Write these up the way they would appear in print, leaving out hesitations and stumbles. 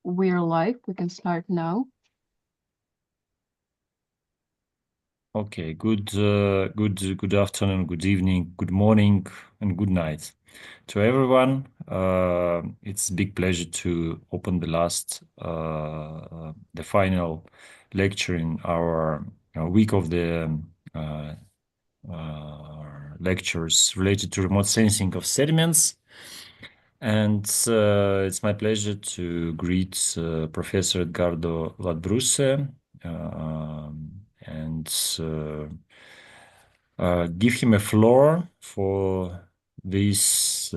we're live. We can start now. Okay, good afternoon, good evening, good morning, and good night to everyone. It's a big pleasure to open the final lecture in our week of the lectures related to remote sensing of sediments. And it's my pleasure to greet Professor Edgardo Latrubesse and give him a floor for this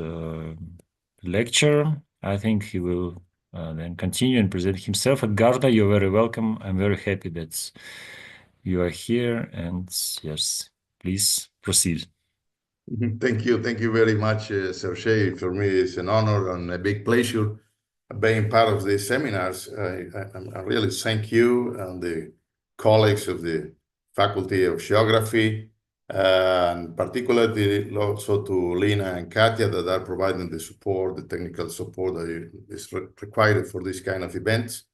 lecture. I think he will then continue and present himself. Edgardo, you're very welcome. I'm very happy that you are here. And yes, please proceed. Thank you. Thank you very much, Sergey. For me, it's an honor and a big pleasure being part of these seminars. I really thank you and the colleagues of the Faculty of Geography, and particularly also to Lina and Katya that are providing the support, the technical support that is required for this kind of events.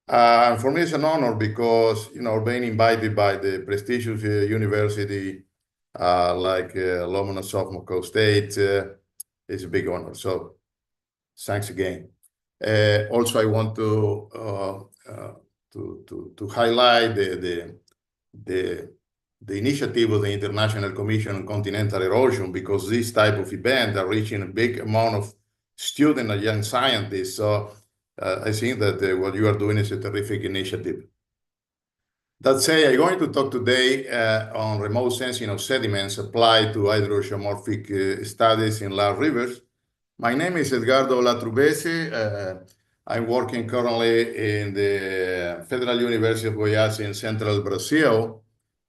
For me, it's an honor because, being invited by the prestigious university like Lomonosov Moscow State is a big honor. So thanks again. Also, I want to highlight the initiative of the International Commission on Continental Erosion, because this type of event are reaching a big amount of students and young scientists. So I think that what you are doing is a terrific initiative. That said, I'm going to talk today on remote sensing of sediments applied to hydro-geomorphic studies in large rivers. My name is Edgardo Latrubesse. I'm working currently in the Federal University of Goia in central Brazil.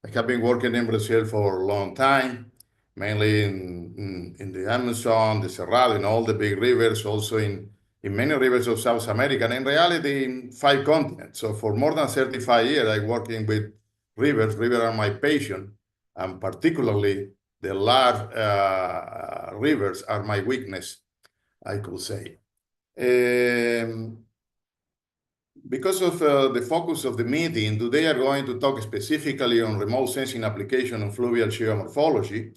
I have been working in Brazil for a long time, mainly in the Amazon, the Cerrado, and all the big rivers, also in many rivers of South America, and in reality in 5 continents. So for more than 35 years, I'm working with rivers. Rivers are my passion, and particularly the large rivers are my weakness, I could say. Because of the focus of the meeting, today I'm going to talk specifically on remote sensing application of fluvial geomorphology.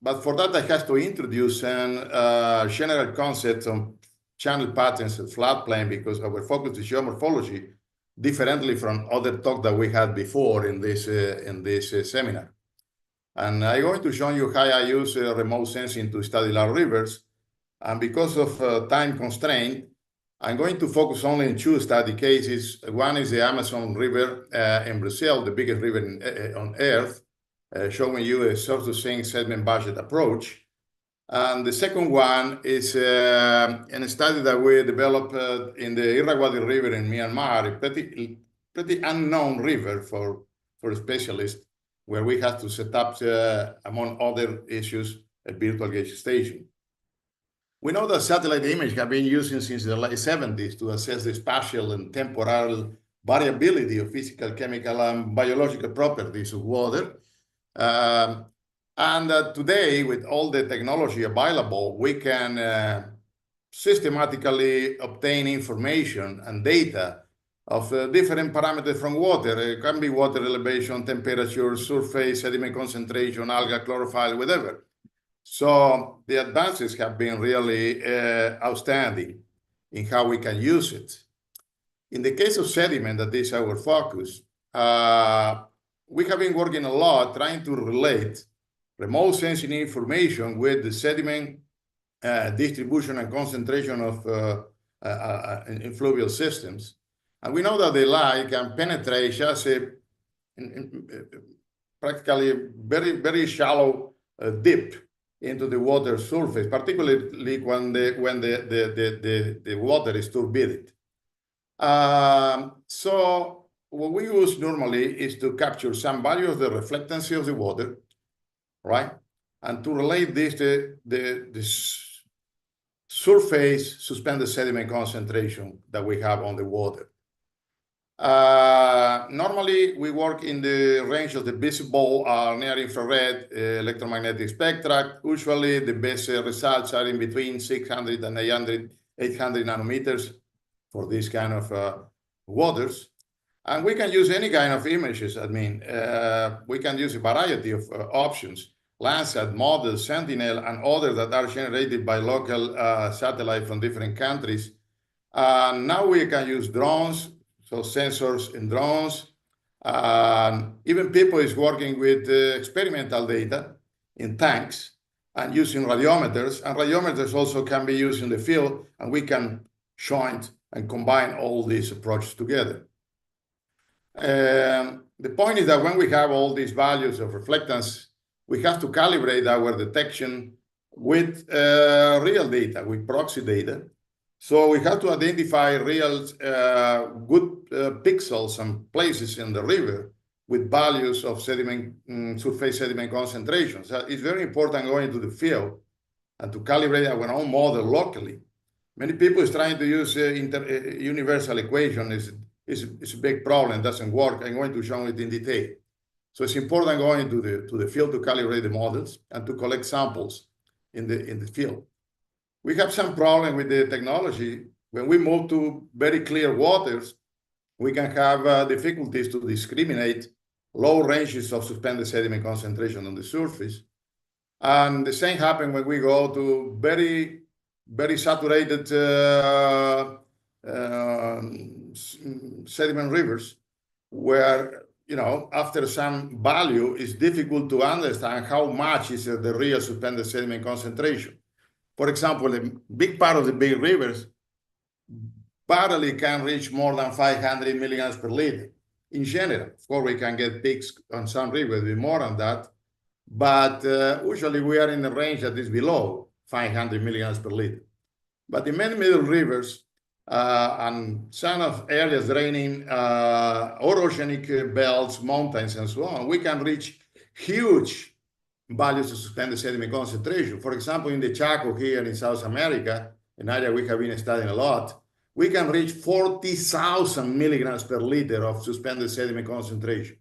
But for that, I have to introduce some general concepts on channel patterns and floodplain, because our focus is geomorphology, differently from other talk that we had before in this seminar. And I'm going to show you how I use remote sensing to study large rivers. And because of time constraint, I'm going to focus only on 2 study cases. One is the Amazon River in Brazil, the biggest river on Earth, showing you a sort of thing sediment budget approach. And the second one is a study that we developed in the Irrawaddy River in Myanmar, a pretty unknown river for specialists, where we had to set up, among other issues, a virtual gauge station. We know that satellite images have been used since the late 70s to assess the spatial and temporal variability of physical, chemical, and biological properties of water. And today, with all the technology available, we can systematically obtain information and data of different parameters from water. It can be water elevation, temperature, surface, sediment concentration, algal, chlorophyll, whatever. So the advances have been really outstanding in how we can use it. In the case of sediment, that is our focus, we have been working a lot trying to relate remote sensing information with the sediment distribution and concentration of in fluvial systems. And we know that the light can penetrate just practically very shallow dip into the water surface, particularly when the water is turbid. So what we use normally is to capture some value of the reflectancy of the water, right? And to relate this to the surface suspended sediment concentration that we have on the water. Normally, we work in the range of the visible near-infrared electromagnetic spectra. Usually, the best results are in between 600 and 800 800 nanometers for this kind of waters. And we can use any kind of images. I mean, we can use a variety of options, Landsat, models, Sentinel, and others that are generated by local satellites from different countries. Now we can use drones, so sensors in drones. Even people is working with experimental data in tanks and using radiometers. And radiometers also can be used in the field, and we can join and combine all these approaches together. The point is that when we have all these values of reflectance, we have to calibrate our detection with real data, with proxy data. So we have to identify real good pixels and places in the river with values of sediment, surface sediment concentrations. So it's very important going to the field and to calibrate our own model locally. Many people is trying to use universal equation. It's a big problem, doesn't work. I'm going to show it in detail. So it's important going to the field to calibrate the models and to collect samples in the field. We have some problem with the technology. When we move to very clear waters, we can have difficulties to discriminate low ranges of suspended sediment concentration on the surface. And the same happens when we go to very, very saturated sediment rivers, where, you know, after some value, it's difficult to understand how much is the real suspended sediment concentration. For example, a big part of the big rivers barely can reach more than 500 milligrams per liter. In general, of course, we can get peaks on some rivers with more than that, but usually we are in the range that is below 500 milligrams per liter. But in many middle rivers and some of areas draining orogenic belts, mountains, and so on, we can reach huge values of suspended sediment concentration. For example, in the Chaco here in South America, an area we have been studying a lot, we can reach 40,000 milligrams per liter of suspended sediment concentration.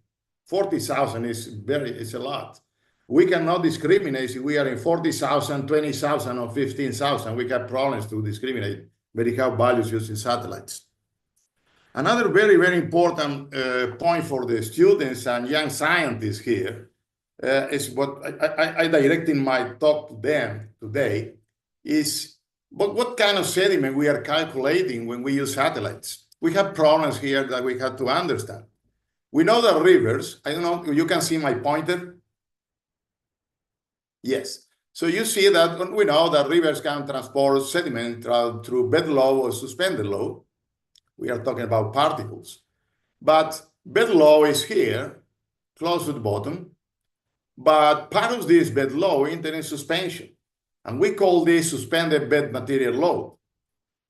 40,000 is a lot. We cannot discriminate if we are in 40,000, 20,000, or 15,000. We have problems to discriminate very high values using satellites. Another very, very important point for the students and young scientists here is what I directed my talk to them today is what kind of sediment we are calculating when we use satellites. We have problems here that we have to understand. We know that rivers, I don't know, you can see my pointer? Yes. So you see that we know that rivers can transport sediment through bed low or suspended low. We are talking about particles. But bed low is here, close to the bottom. But part of this bed low enter in suspension. And we call this suspended bed material load.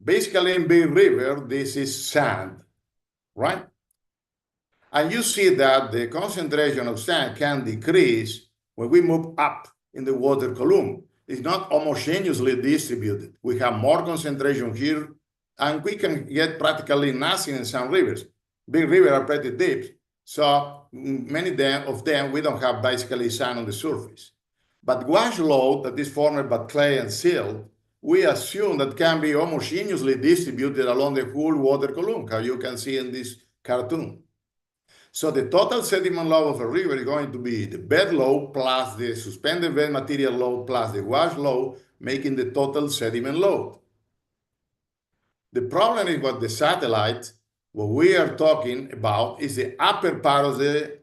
Basically, in big river, this is sand, right? And you see that the concentration of sand can decrease when we move up in the water column. It's not homogeneously distributed. We have more concentration here, and we can get practically nothing in some rivers. Big rivers are pretty deep, so many of them, we don't have basically sand on the surface. But wash load that is formed by clay and silt, we assume that can be homogeneously distributed along the whole water column, how you can see in this cartoon. So the total sediment load of a river is going to be the bed load plus the suspended bed material load plus the wash load, making the total sediment load. The problem is what the satellite, what we are talking about is the upper part of the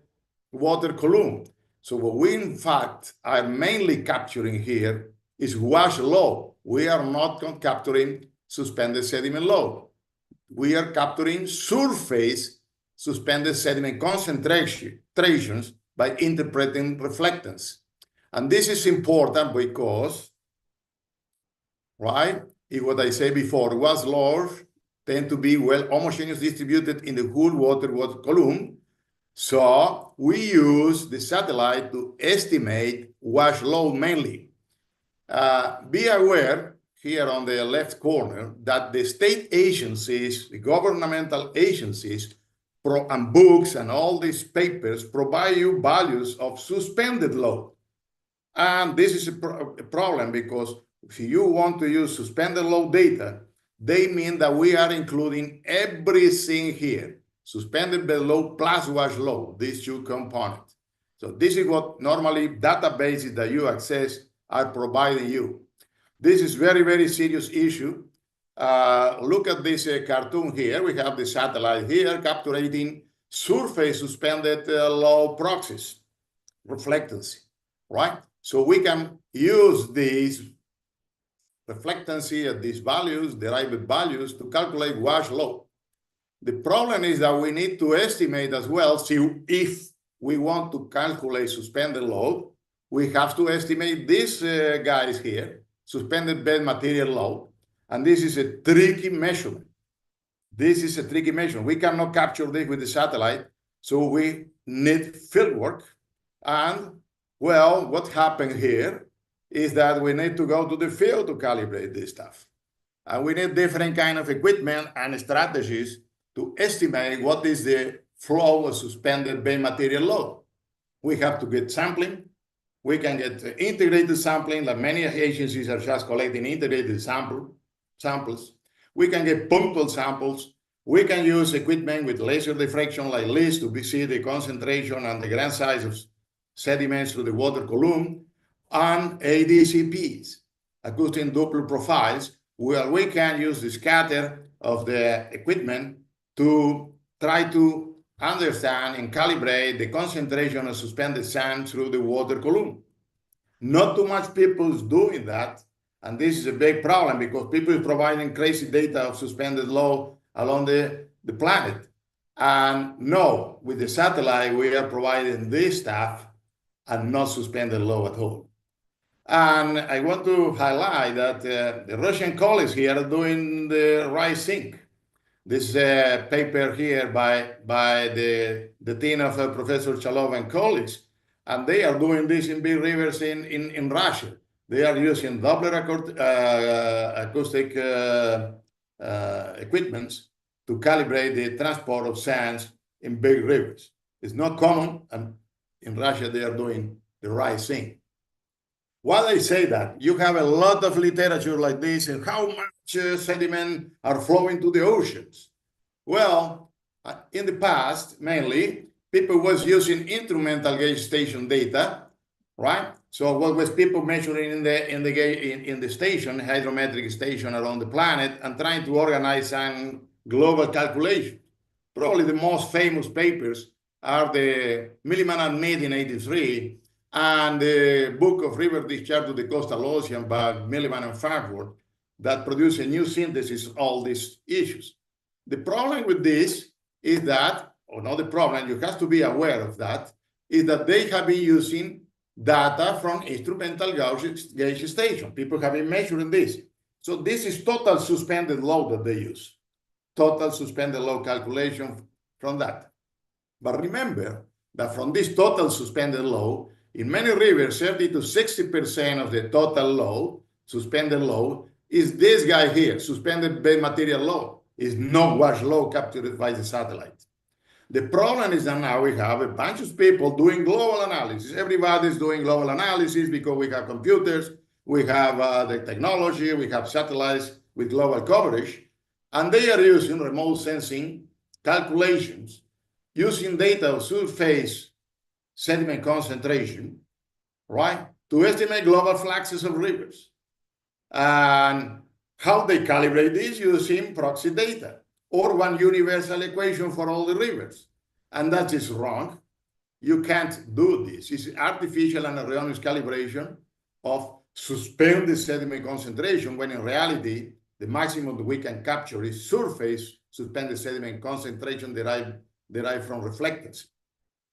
water column. So what we in fact are mainly capturing here is wash load. We are not capturing suspended sediment load. We are capturing surface suspended sediment concentrations by interpreting reflectance. And this is important because, right, is what I said before, wash loads tend to be well homogeneous distributed in the whole water column. So we use the satellite to estimate wash load mainly. Be aware here on the left corner that the state agencies, the governmental agencies, and books and all these papers provide you values of suspended load. And this is a problem because if you want to use suspended load data, they mean that we are including everything here, suspended bed load plus wash load, these two components. So this is what normally databases that you access are providing you. This is very, very serious issue. Look at this cartoon here. We have the satellite here capturing surface suspended load proxies, reflectancy, right? So we can use these reflectancy at these values, derived values, to calculate wash load. The problem is that we need to estimate as well, see if we want to calculate suspended load, we have to estimate these guys here, suspended bed material load, and this is a tricky measurement. This is a tricky measurement. We cannot capture this with the satellite, so we need field work. And, well, what happened here is that we need to go to the field to calibrate this stuff. And we need different kind of equipment and strategies to estimate what is the flow of suspended bed material load. We have to get sampling. We can get integrated sampling, like many agencies are just collecting integrated samples. We can get punctual samples. We can use equipment with laser diffraction like LIS to see the concentration and the grain size of sediments through the water column, and ADCPs, acoustic Doppler profiles, where we can use the scatter of the equipment to try to understand and calibrate the concentration of suspended sand through the water column. Not too much people is doing that, and this is a big problem because people are providing crazy data of suspended load along the planet. And no, with the satellite, we are providing this stuff and not suspended load at all. And I want to highlight that the Russian colleagues here are doing the right thing. This paper here by the team of Professor Chalov and colleagues, and they are doing this in big rivers in Russia. They are using Doppler acoustic equipments to calibrate the transport of sands in big rivers. It's not common, and in Russia they are doing the right thing. While I say that, you have a lot of literature like this and how much sediment are flowing to the oceans. Well, in the past, mainly, people was using instrumental gauge station data, right? So what was people measuring in the station, hydrometric station around the planet, and trying to organize some global calculation. Probably the most famous papers are the Milliman and Mead in '83, and the book of River Discharge to the Coastal Ocean by Milliman and Farnsworth that produce a new synthesis of all these issues. The problem with this is that, or not the problem, you have to be aware of that, is that they have been using data from instrumental gauge station. People have been measuring this. So this is total suspended load that they use. Total suspended load calculation from that. But remember that from this total suspended load, in many rivers, 30 to 60% of the total load, suspended load, is this guy here, suspended bed material load. Is no wash load captured by the satellite. The problem is that now we have a bunch of people doing global analysis. Everybody's doing global analysis because we have computers, we have the technology, we have satellites with global coverage, and they are using remote sensing calculations using data of surface sediment concentration, right, to estimate global fluxes of rivers. And how they calibrate this using proxy data or one universal equation for all the rivers. And that is wrong. You can't do this. It's artificial and erroneous calibration of suspended sediment concentration when in reality, the maximum that we can capture is surface suspended sediment concentration derived from reflectance.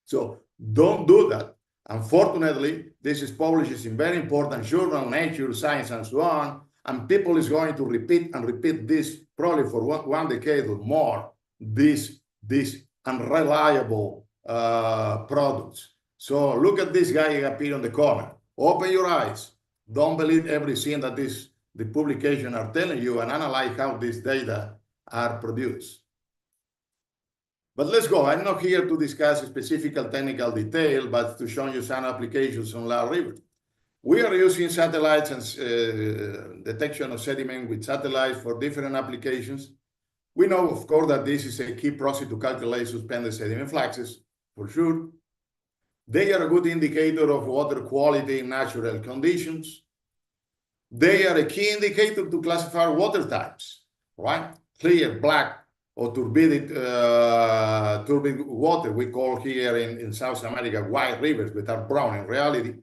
So don't do that. Unfortunately, this is published in very important journal, Nature, Science, and so on, and people is going to repeat and repeat this probably for one decade or more, these unreliable products. So look at this guy up here on the corner. Open your eyes. Don't believe everything that the publication are telling you, and analyze how these data are produced. But let's go. I'm not here to discuss specific technical detail, but to show you some applications on large rivers. We are using satellites and detection of sediment with satellites for different applications. We know, of course, that this is a key process to calculate suspended sediment fluxes, for sure. They are a good indicator of water quality in natural conditions. They are a key indicator to classify water types, right? Clear, black, or turbid water, we call here in South America white rivers, but are brown in reality.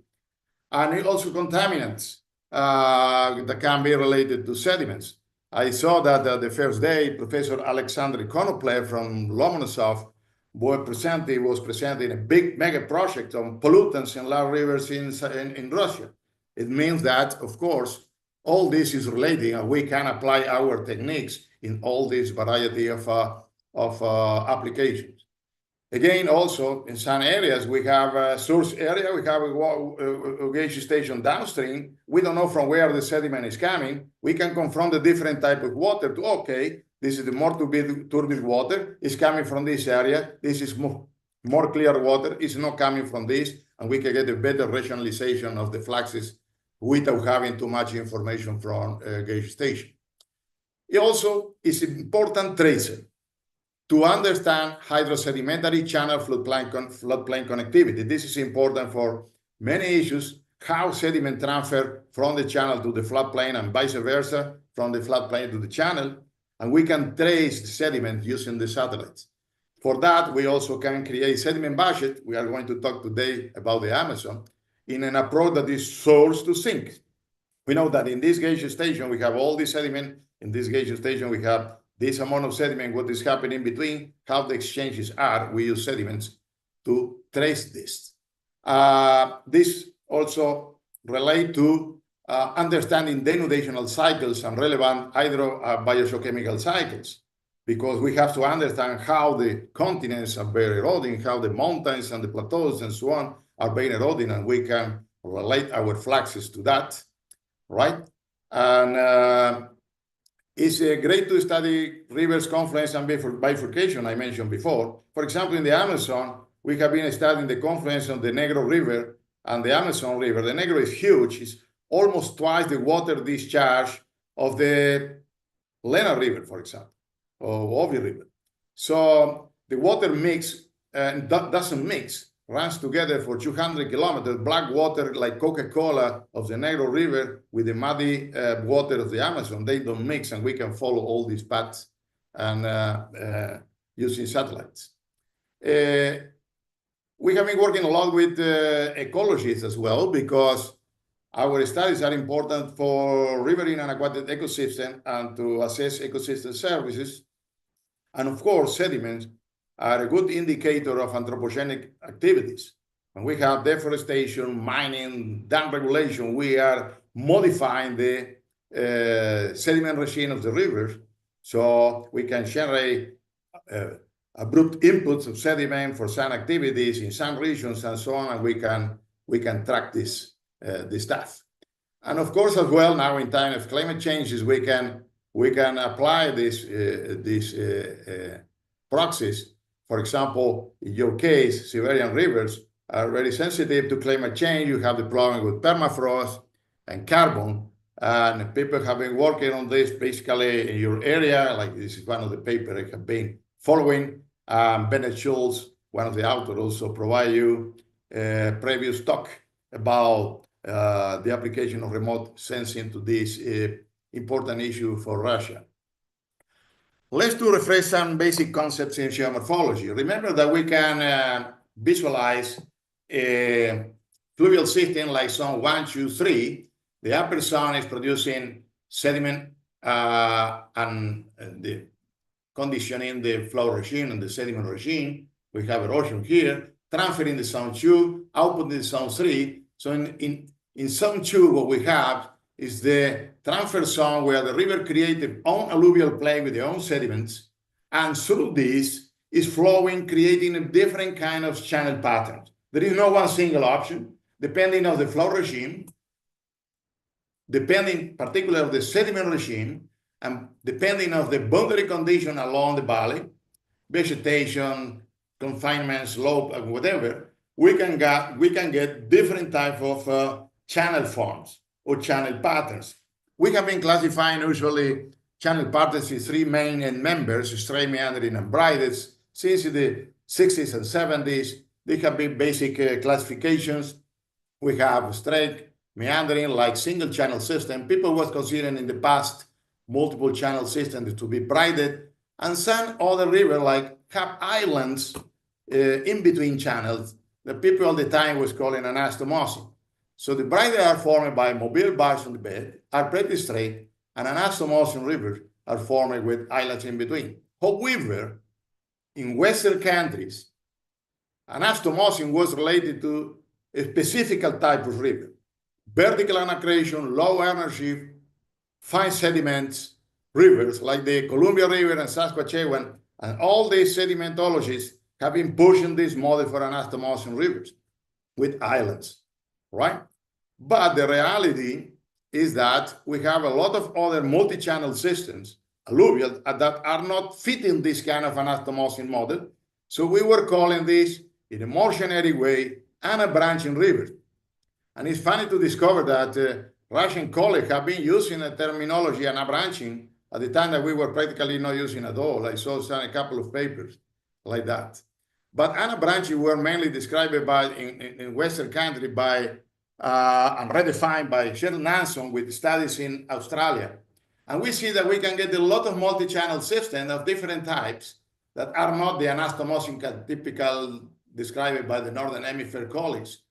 And also contaminants that can be related to sediments. I saw that the first day, Professor Alexander Konoplev from Lomonosov was presenting a big mega project on pollutants in large rivers in Russia. It means that, of course, all this is related, and we can apply our techniques in all this variety of applications. Again, also in some areas, we have a source area, we have a gauge station downstream. We don't know from where the sediment is coming. We can confront the different type of water to, okay, this is the more turbid water, it's coming from this area. This is more clear water, it's not coming from this, and we can get a better rationalization of the fluxes without having too much information from a gauge station. It also is an important tracer to understand hydro-sedimentary channel floodplain connectivity. This is important for many issues, how sediment transfer from the channel to the floodplain and vice versa, from the floodplain to the channel, and we can trace the sediment using the satellites. For that, we also can create sediment budget. We are going to talk today about the Amazon in an approach that is source to sink. We know that in this gauge station, we have all the sediment. In this gauge station, we have this amount of sediment, what is happening in between, how the exchanges are. We use sediments to trace this. This also relate to understanding denudational cycles and relevant hydro-biogeochemical cycles, because we have to understand how the continents are being eroding, how the mountains and the plateaus and so on are being eroding, and we can relate our fluxes to that, right? And it's great to study rivers, confluence, and bifurcation I mentioned before. For example, in the Amazon, we have been studying the confluence of the Negro River and the Amazon River. The Negro is huge. It's almost twice the water discharge of the Lena River, for example, or Ovi River. So the water mix doesn't mix, runs together for 200 kilometers, black water like Coca-Cola of the Negro River with the muddy water of the Amazon. They don't mix, and we can follow all these paths and using satellites. We have been working a lot with ecologists as well, because our studies are important for riverine and aquatic ecosystem and to assess ecosystem services. And of course, sediments are a good indicator of anthropogenic activities. When we have deforestation, mining, dam regulation, we are modifying the sediment regime of the rivers, so we can generate abrupt inputs of sediment for some activities in some regions and so on, and we can track this stuff. And of course, as well, now in time of climate changes, we can apply these proxies. For example, in your case, Siberian rivers are very sensitive to climate change. You have the problem with permafrost and carbon, and people have been working on this basically in your area. Like this is one of the papers I have been following. Bennett Schultz, one of the authors, also provide you a previous talk about the application of remote sensing to this important issue for Russia. Let's refresh some basic concepts in geomorphology. Remember that we can visualize a fluvial system like zone 1, 2, 3. The upper zone is producing sediment and the conditioning the flow regime and the sediment regime. We have erosion here, transferring the zone 2, output in zone 3. So in zone 2, what we have is the transfer zone where the river creates its own alluvial plain with their own sediments, and through this is flowing, creating a different kind of channel patterns. There is no one single option, depending on the flow regime, depending particularly of the sediment regime, and depending on the boundary condition along the valley, vegetation, confinement, slope, and whatever, we can get different type of channel forms or channel patterns. We have been classifying usually channel patterns in three main end members, straight, meandering, and braided. Since the 60s and 70s, they have been basic classifications. We have straight, meandering, like single channel system. People was considering in the past multiple channel systems to be braided, and some other river like have islands in between channels that people all the time was calling anastomosis. So the braided are formed by mobile bars on the bed, are pretty straight, and anastomosis rivers are formed with islands in between. However, in Western countries, anastomosis was related to a specific type of river. Vertical annexation, low energy, fine sediments, rivers like the Columbia River and Saskatchewan, and all these sedimentologists have been pushing this model for anastomosis rivers with islands, right? But the reality is that we have a lot of other multi-channel systems, alluvial, that are not fitting this kind of anastomosis model. So we were calling this, in a more generic way, ana-branching rivers. And it's funny to discover that Russian colleagues have been using a terminology, ana-branching, at the time that we were practically not using at all. I saw a couple of papers like that. But ana-branching were mainly described by, in Western country by, and redefined by Sheldon Nanson with studies in Australia. And we see that we can get a lot of multi-channel systems of different types that are not the anastomosis typical described by the Northern Hemisphere colleagues.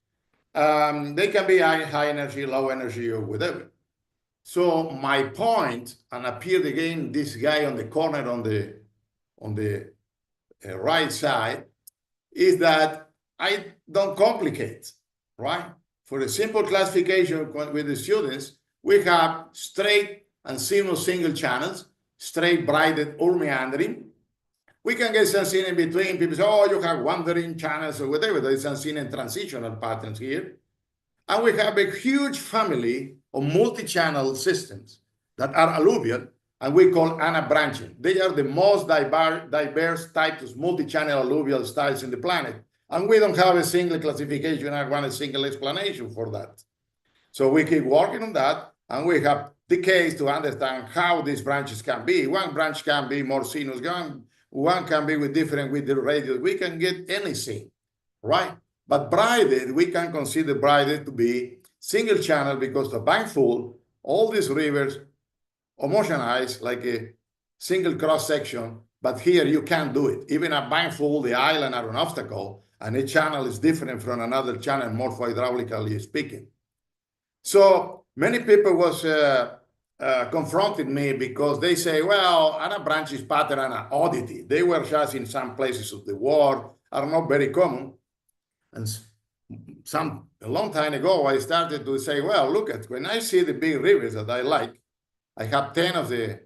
They can be high energy, low energy, or whatever. So my point, and appeared again this guy on the corner on the right side, is that I don't complicate, right? For a simple classification with the students, we have straight and seamless single channels, straight, braided, or meandering. We can get something in between. People say, oh, you have wandering channels or whatever. There is something in transitional patterns here. And we have a huge family of multi-channel systems that are alluvial, and we call ana-branching. They are the most diverse types of multi-channel alluvial styles in the planet. And we don't have a single classification or one single explanation for that. So we keep working on that, and we have decades to understand how these branches can be. One branch can be more sinuous, one can be with the radius. We can get anything, right? But braided, we can consider braided to be single channel because the bank full, all these rivers homogenized like a single cross section, but here you can't do it. Even a bank full, the island are an obstacle, and a channel is different from another channel, morpho-hydraulically speaking. So many people was confronted me because they say, well, ana-branches pattern and oddity. They were just in some places of the world, are not very common. And a long time ago, I started to say, well, look at, when I see the big rivers that I like, I have 10 of the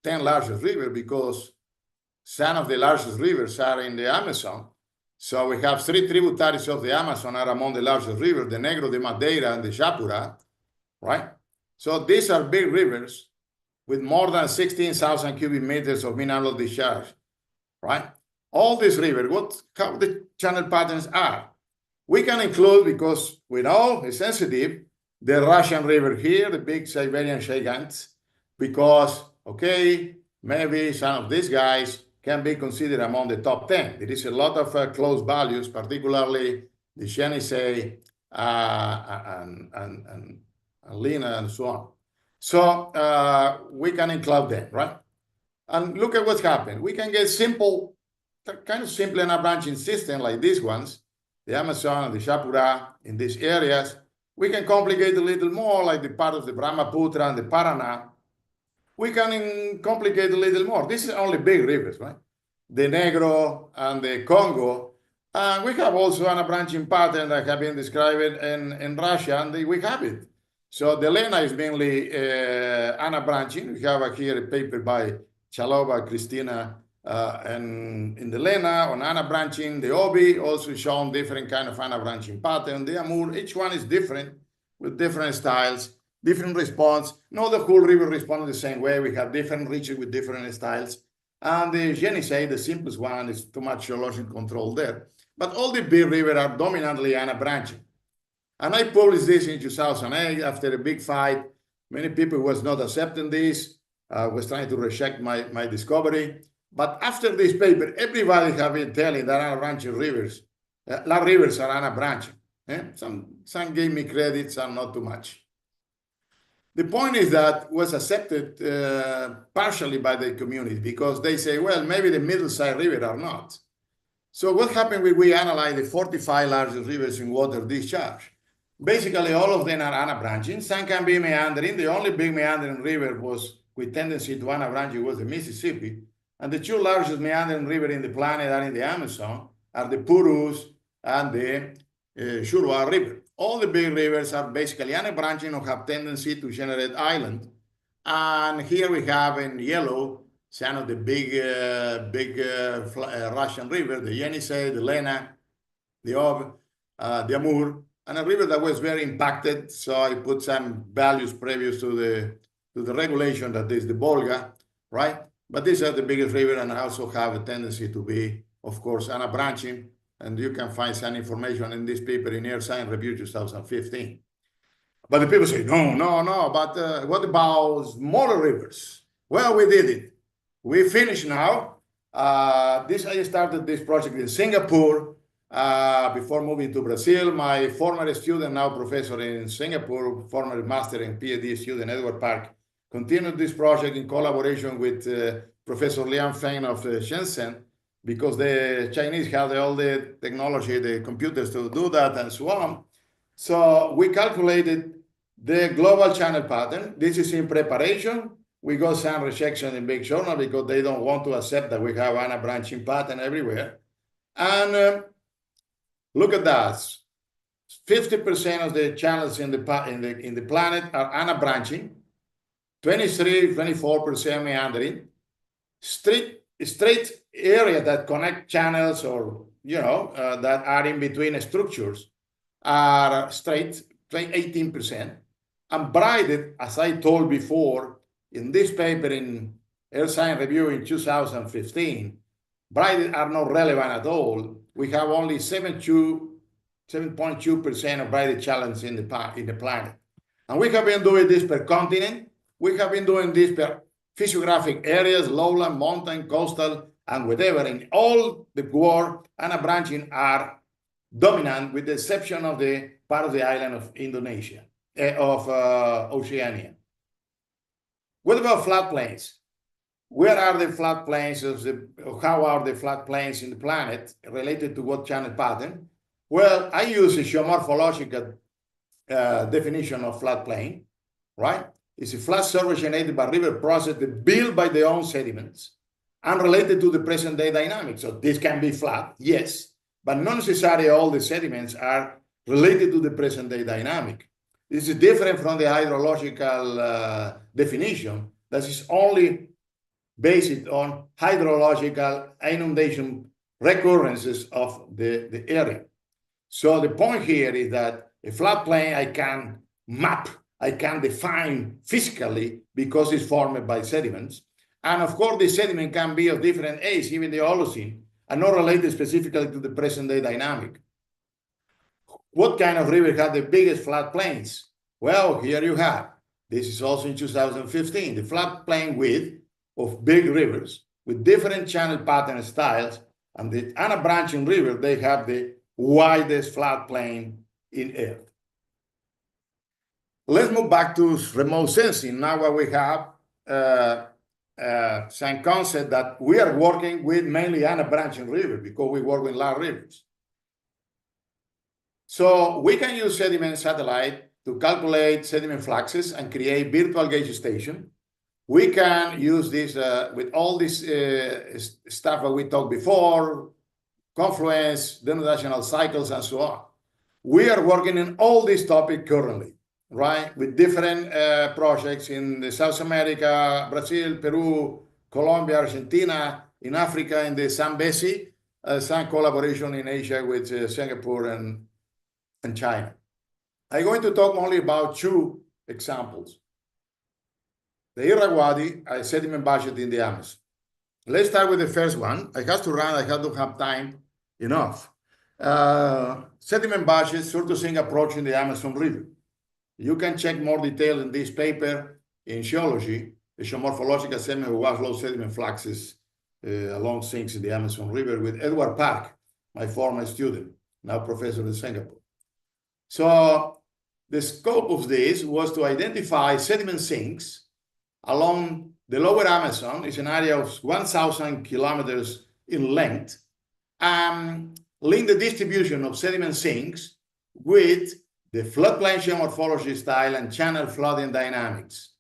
10 largest rivers because some of the largest rivers are in the Amazon. So we have 3 tributaries of the Amazon are among the largest rivers, the Negro, the Madeira, and the Japura, right? So these are big rivers with more than 16,000 cubic meters of mineral discharge, right? All these rivers, how the channel patterns are. We can include, because we know it's sensitive, the Russian River here, the big Siberian giants, because, okay, maybe some of these guys can be considered among the top 10. There is a lot of close values, particularly the Yenisei and Lena and so on. So we can include them, right? And look at what's happened. We can get simple, kind of simple ana-branching system like these ones, the Amazon and the Japura in these areas. We can complicate a little more, like the part of the Brahmaputra and the Paraná. We can complicate a little more. This is only big rivers, right? The Negro and the Congo. We have also ana-branching pattern that have been described in Russia, and we have it. So the Lena is mainly ana-branching. We have here a paper by Chalova, Christina, and in the Lena on ana-branching. The Obi also shown different kind of ana-branching pattern. The Amur, each one is different with different styles, different response. Not the whole river responds the same way. We have different reaches with different styles. And the Yenisei, the simplest one, is too much geological control there. But all the big rivers are dominantly ana-branching. And I published this in 2008 after a big fight. Many people was not accepting this, was trying to reject my discovery. But after this paper, everybody have been telling that ana-branching rivers, large rivers are ana-branching. Some gave me credit, some not too much. The point is that was accepted partially by the community because they say, well, maybe the middle-sized rivers are not. So what happened when we analyze the 45 largest rivers in water discharge? Basically, all of them are ana-branching. Some can be meandering. The only big meandering river was with tendency to ana-branching was the Mississippi. And the two largest meandering rivers in the planet are in the Amazon, are the Purus and the Shurwa River. All the big rivers are basically ana-branching or have tendency to generate islands. And here we have in yellow some of the big Russian rivers, the Yenisei, the Lena, the Ob, the Amur, and a river that was very impacted. So I put some values previous to the regulation that is the Volga, right? But these are the biggest rivers and also have a tendency to be, of course, ana-branching. And you can find some information in this paper in Air Science Review 2015. But the people say, no, but what about smaller rivers? Well, we did it. We finished now. I started this project in Singapore before moving to Brazil. My former student, now professor in Singapore, former master and PhD student, Edward Park, continued this project in collaboration with Professor Liang Feng of Shenzhen, because the Chinese have all the technology, the computers to do that and so on. So we calculated the global channel pattern. This is in preparation. We got some rejection in big journal because they don't want to accept that we have ana-branching pattern everywhere. And look at that. 50% of the channels in the planet are ana-branching, 24% meandering, straight area that connect channels or, that are in between structures are straight, 18%. And braided, as I told before, in this paper in Air Science Review in 2015, braided are not relevant at all. We have only 7.2% of braided channels in the planet. And we have been doing this per continent. We have been doing this per physiographic areas, lowland, mountain, coastal, and whatever. In all the world, ana-branching are dominant with the exception of the part of the island of Indonesia, of Oceania. What about floodplains? Where are the floodplains how are the floodplains in the planet related to what channel pattern? Well, I use a geomorphological definition of floodplain, right? It's a flat surface generated by river process built by their own sediments and related to the present day dynamics. So this can be flat, yes, but not necessarily all the sediments are related to the present day dynamic. This is different from the hydrological definition that is only based on hydrological inundation recurrences of the area. So the point here is that a floodplain I can map, I can define physically because it's formed by sediments. And of course, the sediment can be of different age, even the Holocene, and not related specifically to the present day dynamic. What kind of river had the biggest floodplains? Well, here you have. This is also in 2015, the floodplain width of big rivers with different channel pattern styles, and the ana-branching river, they have the widest floodplain in Earth. Let's move back to remote sensing. Now what we have some concept that we are working with mainly ana-branching river because we work with large rivers. So we can use sediment satellite to calculate sediment fluxes and create virtual gauge station. We can use this with all this stuff that we talked before, confluence, denudation cycles, and so on. We are working in all these topics currently, right? With different projects in South America, Brazil, Peru, Colombia, Argentina, in Africa, in the Zambezi, some collaboration in Asia with Singapore and China. I'm going to talk only about two examples. The Irrawaddy, a sediment budget in the Amazon. Let's start with the first one. I have to run, I have to have time enough. Sediment batches, surfacing approach in the Amazon River. You can check more detail in this paper in geology, the geomorphological sediment with wash low sediment fluxes along sinks in the Amazon River with Edward Park, my former student, now professor in Singapore. So the scope of this was to identify sediment sinks along the lower Amazon. It's an area of 1,000 kilometers in length, link the distribution of sediment sinks with the floodplain geomorphology style and channel flooding dynamics.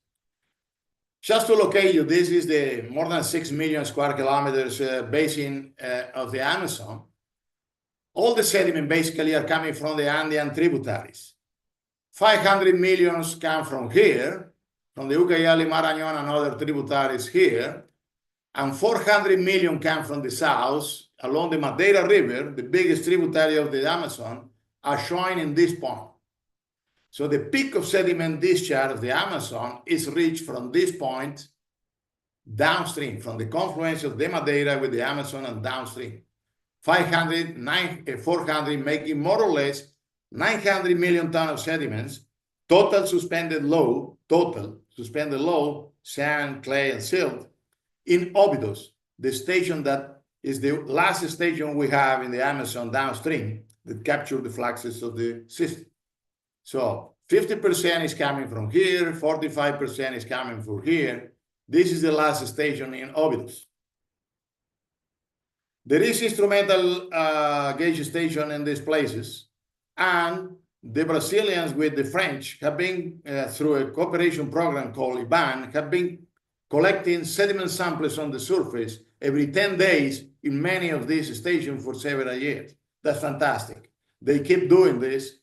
Just to locate you, this is the more than 6 million square kilometers basin of the Amazon. All the sediment basically are coming from the Andean tributaries. 500 millions come from here, from the Ucayali, Marañón, and other tributaries here, and 400 million come from the south along the Madeira River, the biggest tributary of the Amazon, are shown in this point. So the peak of sediment discharge of the Amazon is reached from this point downstream, from the confluence of the Madeira with the Amazon and downstream. 400, making more or less 900 million tons of sediments, total suspended low, sand, clay, and silt, in Óbidos, the station that is the last station we have in the Amazon downstream that capture the fluxes of the system. So 50% is coming from here, 45% is coming from here. This is the last station in Óbidos. There is instrumental gauge station in these places, and the Brazilians with the French have been, through a cooperation program called IBAN, have been collecting sediment samples on the surface every 10 days in many of these stations for several years. That's fantastic. They keep doing this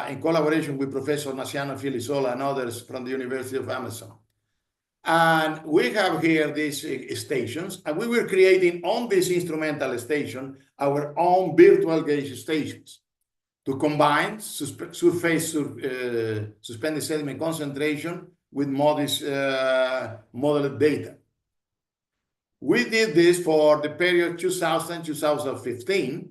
in collaboration with Professor Marciano Filisola and others from the University of Amazon. And we have here these stations, and we were creating on this instrumental station our own virtual gauge stations to combine surface suspended sediment concentration with modest modeled data. We did this for the period 2000-2015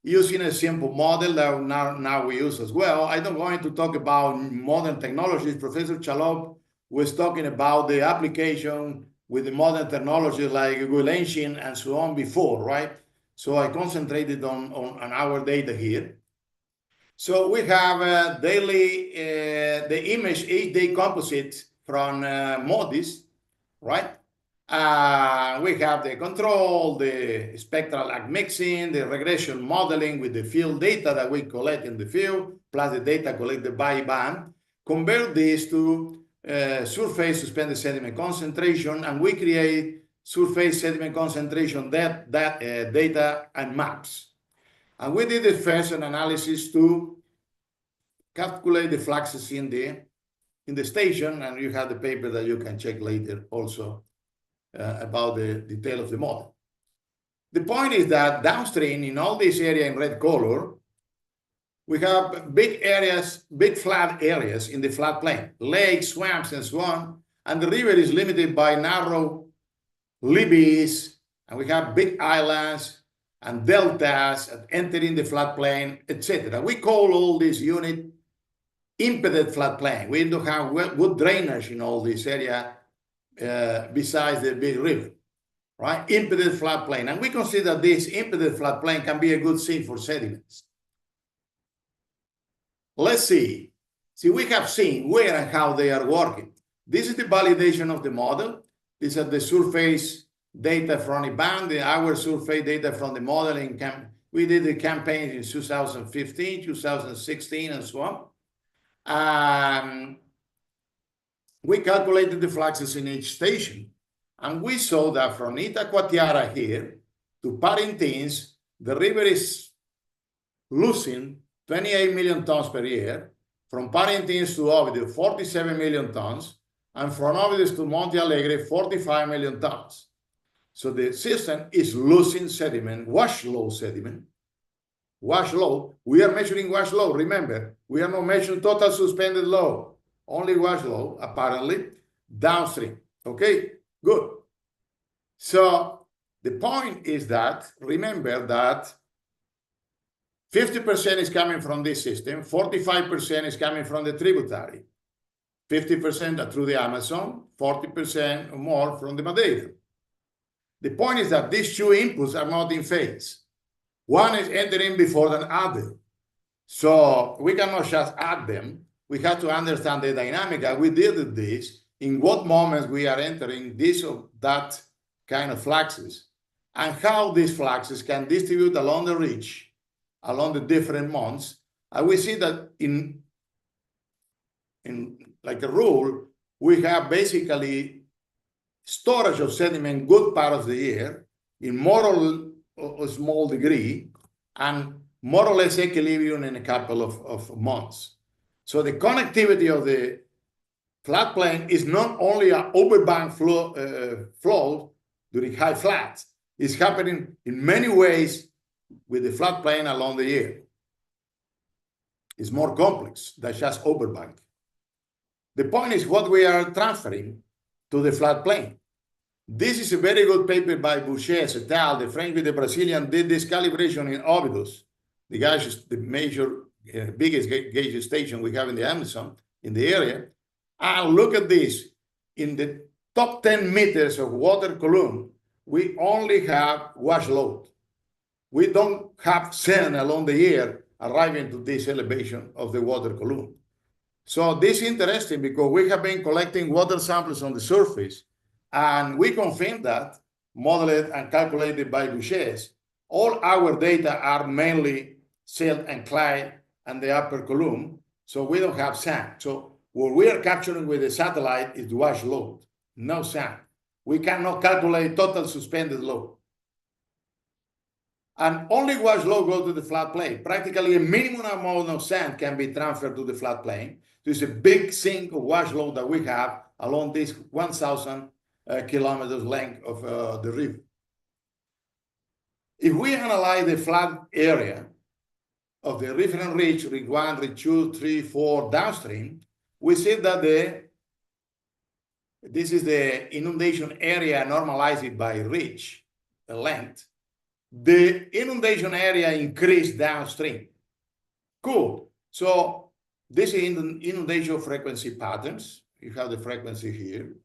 using a simple model that now we use as well. I'm not going to talk about modern technologies. Professor Chalop was talking about the application with the modern technology like Google Engine and so on before, right? So I concentrated on our data here. So we have daily, the image each day composite from MODIS, right? We have the control, the spectral mixing, the regression modeling with the field data that we collect in the field, plus the data collected by IBAN. Convert this to surface suspended sediment concentration, and we create surface sediment concentration data and maps. And we did the first analysis to calculate the fluxes in the station, and you have the paper that you can check later also about the detail of the model. The point is that downstream in all this area in red color, we have big areas, big flat areas in the floodplain, lakes, swamps, and so on. And the river is limited by narrow levees, and we have big islands and deltas entering the floodplain, etc. We call all this unit impeded floodplain. We don't have good drainage in all this area besides the big river, right? Impeded floodplain. And we consider this impeded floodplain can be a good sink for sediments. Let's see. See, we have seen where and how they are working. This is the validation of the model. These are the surface data from IBAN, our surface data from the modeling. We did the campaign in 2015, 2016, and so on. We calculated the fluxes in each station, and we saw that from Itacoatiara here to Parintins, the river is losing 28 million tons per year. From Parintins to Óbidos, 47 million tons, and from Óbidos to Monte Alegre, 45 million tons. So the system is losing sediment, wash low sediment. Wash low, we are measuring wash low. Remember, we are not measuring total suspended low, only wash low, apparently, downstream. Okay, good. So the point is that, remember that 50% is coming from this system, 45% is coming from the tributary, 50% through the Amazon, 40% or more from the Madeira. The point is that these two inputs are not in phase. One is entering before the other. So we cannot just add them. We have to understand the dynamic. And we did this in what moments we are entering this or that kind of fluxes, and how these fluxes can distribute along the ridge, along the different months. And we see that in like a rule, we have basically storage of sediment good part of the year in more or small degree, and more or less equilibrium in a couple of months. So the connectivity of the floodplain is not only an overbank flow during high floods. It's happening in many ways with the floodplain along the year. It's more complex than just overbank. The point is what we are transferring to the floodplain. This is a very good paper by Boucher et al. The French with the Brazilian did this calibration in Óbidos, the major, biggest gauge station we have in the Amazon, in the area. And look at this. In the top 10 meters of water column, we only have wash load. We don't have sand along the year arriving to this elevation of the water column. So this is interesting because we have been collecting water samples on the surface, and we confirm that, modeled and calculated by Boucher. All our data are mainly silt and clay and the upper column, so we don't have sand. So what we are capturing with the satellite is wash load, no sand. We cannot calculate total suspended load. And only wash load goes to the floodplain. Practically a minimum amount of sand can be transferred to the floodplain. There's a big sink of wash load that we have along this 1,000 kilometers length of the river. If we analyze the flood area of the reference ridge, ridge 1, ridge 2, 3, 4 downstream, we see that this is the inundation area normalized by ridge, the length. The inundation area increased downstream. Cool. So this is inundation frequency patterns. You have the frequency here.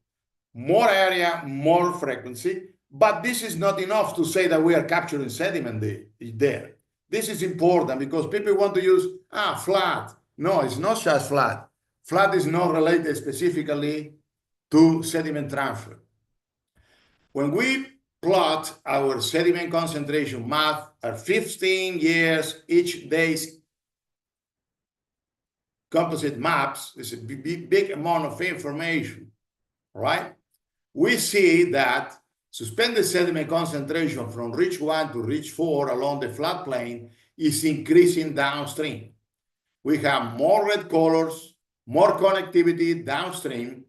More area, more frequency. But this is not enough to say that we are capturing sediment there. This is important because people want to use, flood. No, it's not just flood. Flood is not related specifically to sediment transfer. When we plot our sediment concentration map at 15 years, each day's composite maps, it's a big amount of information, right? We see that suspended sediment concentration from ridge 1 to ridge 4 along the floodplain is increasing downstream. We have more red colors, more connectivity downstream,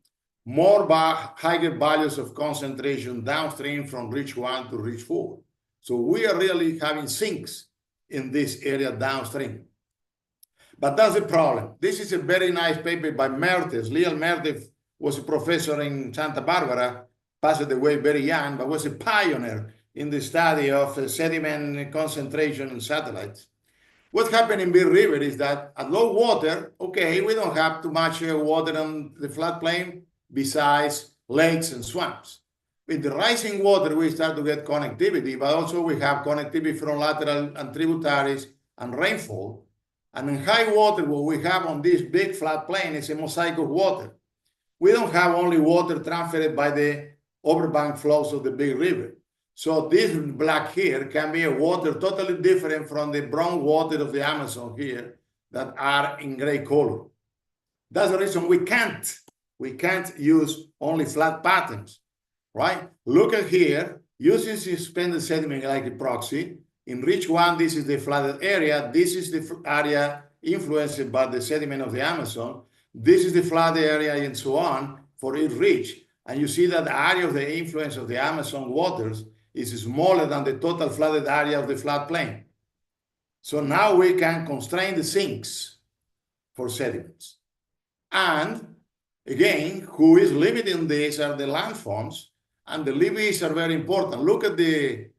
more higher values of concentration downstream from ridge 1 to ridge 4. So we are really having sinks in this area downstream. But that's the problem. This is a very nice paper by Mertes. Leo Mertes was a professor in Santa Barbara, passed away very young, but was a pioneer in the study of sediment concentration in satellites. What happened in Big River is that at low water, okay, we don't have too much water on the floodplain besides lakes and swamps. With the rising water, we start to get connectivity, but also we have connectivity from lateral and tributaries and rainfall. And in high water, what we have on this big floodplain is a mosaic of water. We don't have only water transferred by the overbank flows of the Big River. So this black here can be a water totally different from the brown water of the Amazon here that are in gray color. That's the reason we can't use only flat patterns, right? Look at here, using suspended sediment like a proxy. In ridge 1, this is the flooded area. This is the area influenced by the sediment of the Amazon. This is the flood area and so on for each ridge. And you see that the area of the influence of the Amazon waters is smaller than the total flooded area of the floodplain. So now we can constrain the sinks for sediments. And again, who is limiting this are the landforms, and the levees are very important. Look at the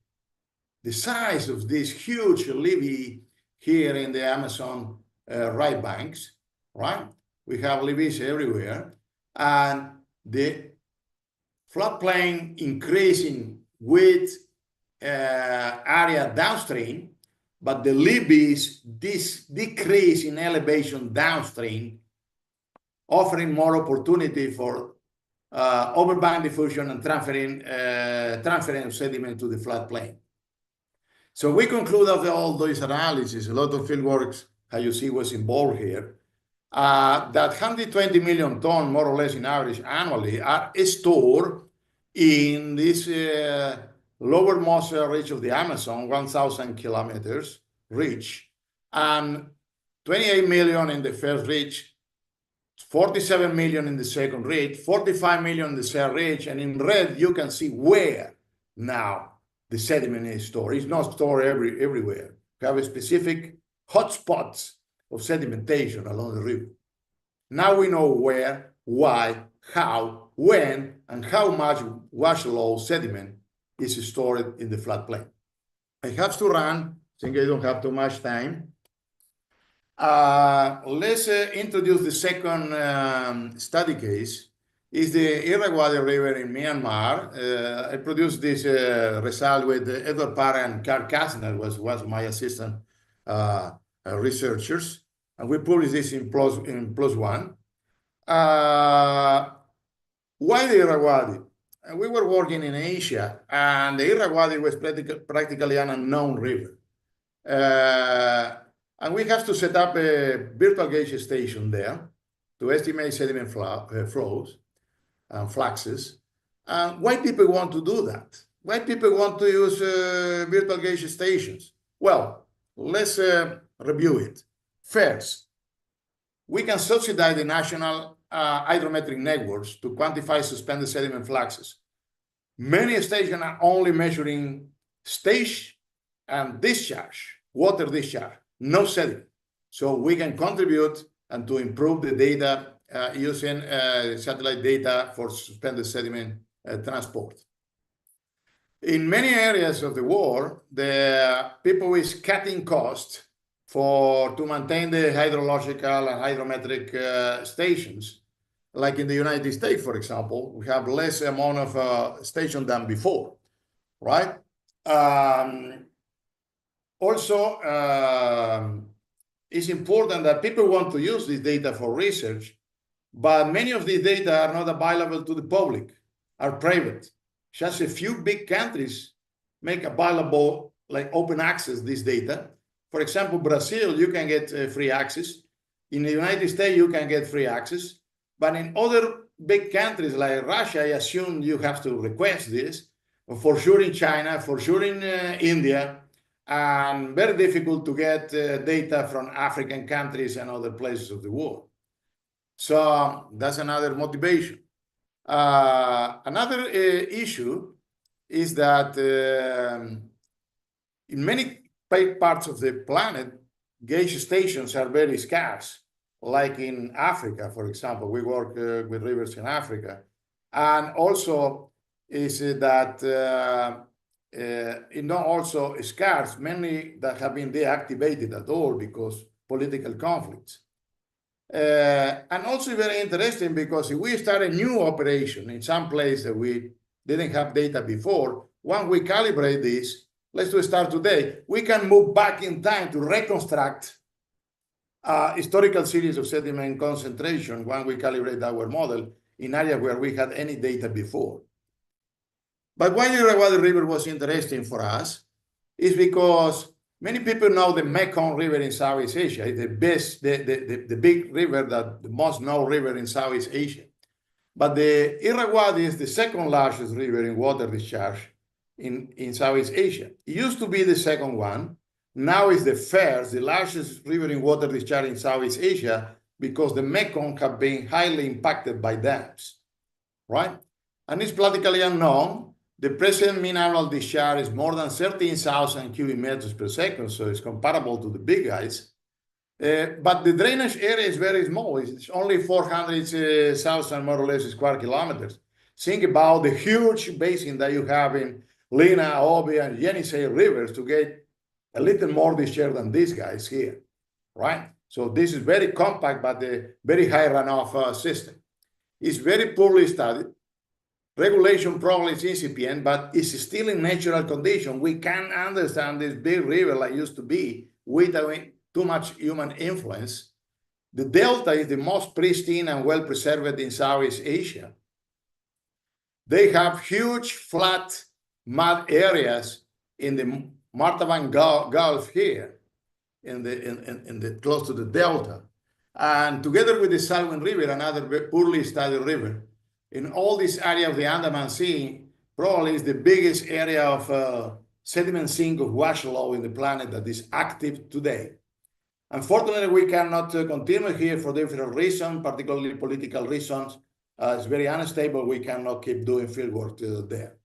size of this huge levee here in the Amazon right banks, right? We have levees everywhere, and the floodplain increasing with area downstream, but the levees decrease in elevation downstream, offering more opportunity for overbank diffusion and transferring of sediment to the floodplain. So we conclude after all those analyses, a lot of field works, how you see, was involved here, that 120 million tons, more or less in average annually, are stored in this lowermost reach of the Amazon, 1,000 kilometers reach, and 28 million in the first reach, 47 million in the second reach, 45 million in the third reach, and in red you can see where now the sediment is stored. It's not stored everywhere. We have a specific hotspots of sedimentation along the river. Now we know where, why, how, when, and how much wash low sediment is stored in the floodplain. I have to run, I think I don't have too much time. Let's introduce the second study case. Is the Irrawaddy River in Myanmar. I produced this result with Edward Parra and Carl Kastner, was my assistant researchers, and we published this in PLOS One. Why the Irrawaddy? We were working in Asia, and the Irrawaddy was practically an unknown river. And we have to set up a virtual gauge station there to estimate sediment flows and fluxes. Why people want to do that? Why people want to use virtual gauge stations? Well, let's review it. First, we can subsidize the national hydrometric networks to quantify suspended sediment fluxes. Many stations are only measuring stage and discharge, water discharge, no sediment. So we can contribute and to improve the data using satellite data for suspended sediment transport. In many areas of the world, the people is cutting costs to maintain the hydrological and hydrometric stations. Like in the United States, for example, we have less amount of stations than before, right? Also, it's important that people want to use this data for research, but many of these data are not available to the public, are private. Just a few big countries make available, like open access, this data. For example, Brazil, you can get free access. In the United States, you can get free access. But in other big countries like Russia, I assume you have to request this. For sure in China, for sure in India, and very difficult to get data from African countries and other places of the world. So that's another motivation. Another issue is that in many parts of the planet, gauge stations are very scarce. Like in Africa, for example, we work with rivers in Africa. And also is that it's not also scarce, many that have been deactivated at all because political conflicts. And also very interesting because if we start a new operation in some place that we didn't have data before, when we calibrate this, let's do start today, we can move back in time to reconstruct historical series of sediment concentration when we calibrate our model in areas where we had any data before. But why the Irrawaddy River was interesting for us is because many people know the Mekong River in Southeast Asia is the best, the big river, the most known river in Southeast Asia. But the Irrawaddy is the second largest river in water discharge in Southeast Asia. It used to be the second one. Now is the first, the largest river in water discharge in Southeast Asia because the Mekong have been highly impacted by dams, right? And it's practically unknown. The present mean annual discharge is more than 13,000 cubic meters per second, so it's comparable to the big guys. But the drainage area is very small. It's only 400,000 more or less square kilometers. Think about the huge basin that you have in Lena, Obi, and Yenisei rivers to get a little more this year than these guys here, right? So this is very compact, but a very high runoff system. It's very poorly studied. Regulation probably is incipient, but it's still in natural condition. We can't understand this big river like used to be without too much human influence. The delta is the most pristine and well preserved in Southeast Asia. They have huge flat mud areas in the Martaban Gulf here, in the close to the delta, and together with the Salween River, another poorly studied river, in all this area of the Andaman Sea, probably is the biggest area of sediment sink of wash flow in the planet that is active today. Unfortunately, we cannot continue here for different reasons, particularly political reasons. It's very unstable. We cannot keep doing fieldwork there.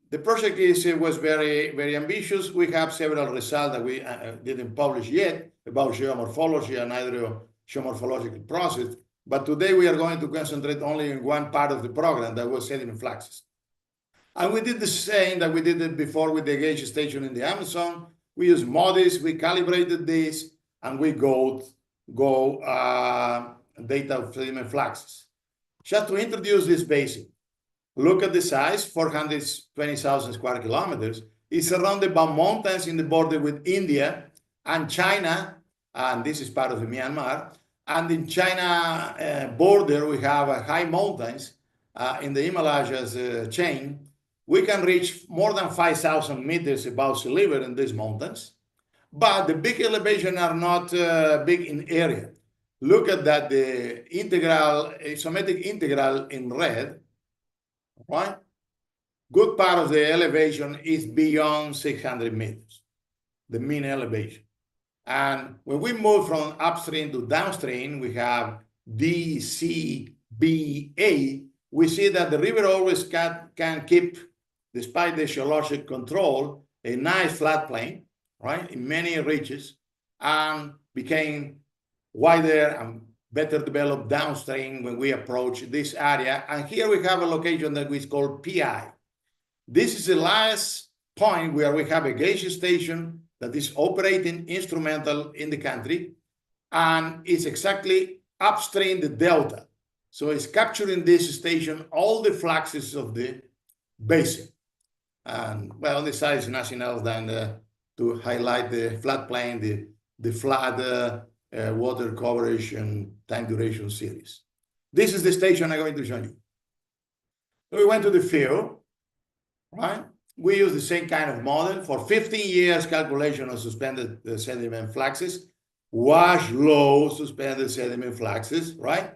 The project was very, very ambitious. We have several results that we didn't publish yet about geomorphology and hydro-geomorphological process. But today we are going to concentrate only in one part of the program, that was sediment fluxes. And we did the same that we did it before with the gauge station in the Amazon. We use MODIS, we calibrated this, and we go data of sediment fluxes. Just to introduce this basic, look at the size, 420,000 square kilometers. It's surrounded by mountains in the border with India and China, and this is part of the Myanmar. And in China border, we have high mountains in the Himalayas chain. We can reach more than 5,000 meters above sea level in these mountains, but the big elevations are not big in area. Look at that, the integral, isometric integral in red, right? Good part of the elevation is beyond 600 meters, the mean elevation. And when we move from upstream to downstream, we have D, C, B, A. We see that the river always can keep, despite the geologic control, a nice flat plain, right, in many reaches, and became wider and better developed downstream when we approach this area. And here we have a location that we call PI. This is the last point where we have a gauge station that is operating instrumental in the country, and it's exactly upstream the delta. So it's capturing this station all the fluxes of the basin. And well, this side is nothing else than to highlight the floodplain, the flood water coverage and time duration series. This is the station I'm going to show you. So we went to the field, right? We use the same kind of model for 15 years calculation of suspended sediment fluxes, wash low suspended sediment fluxes, right?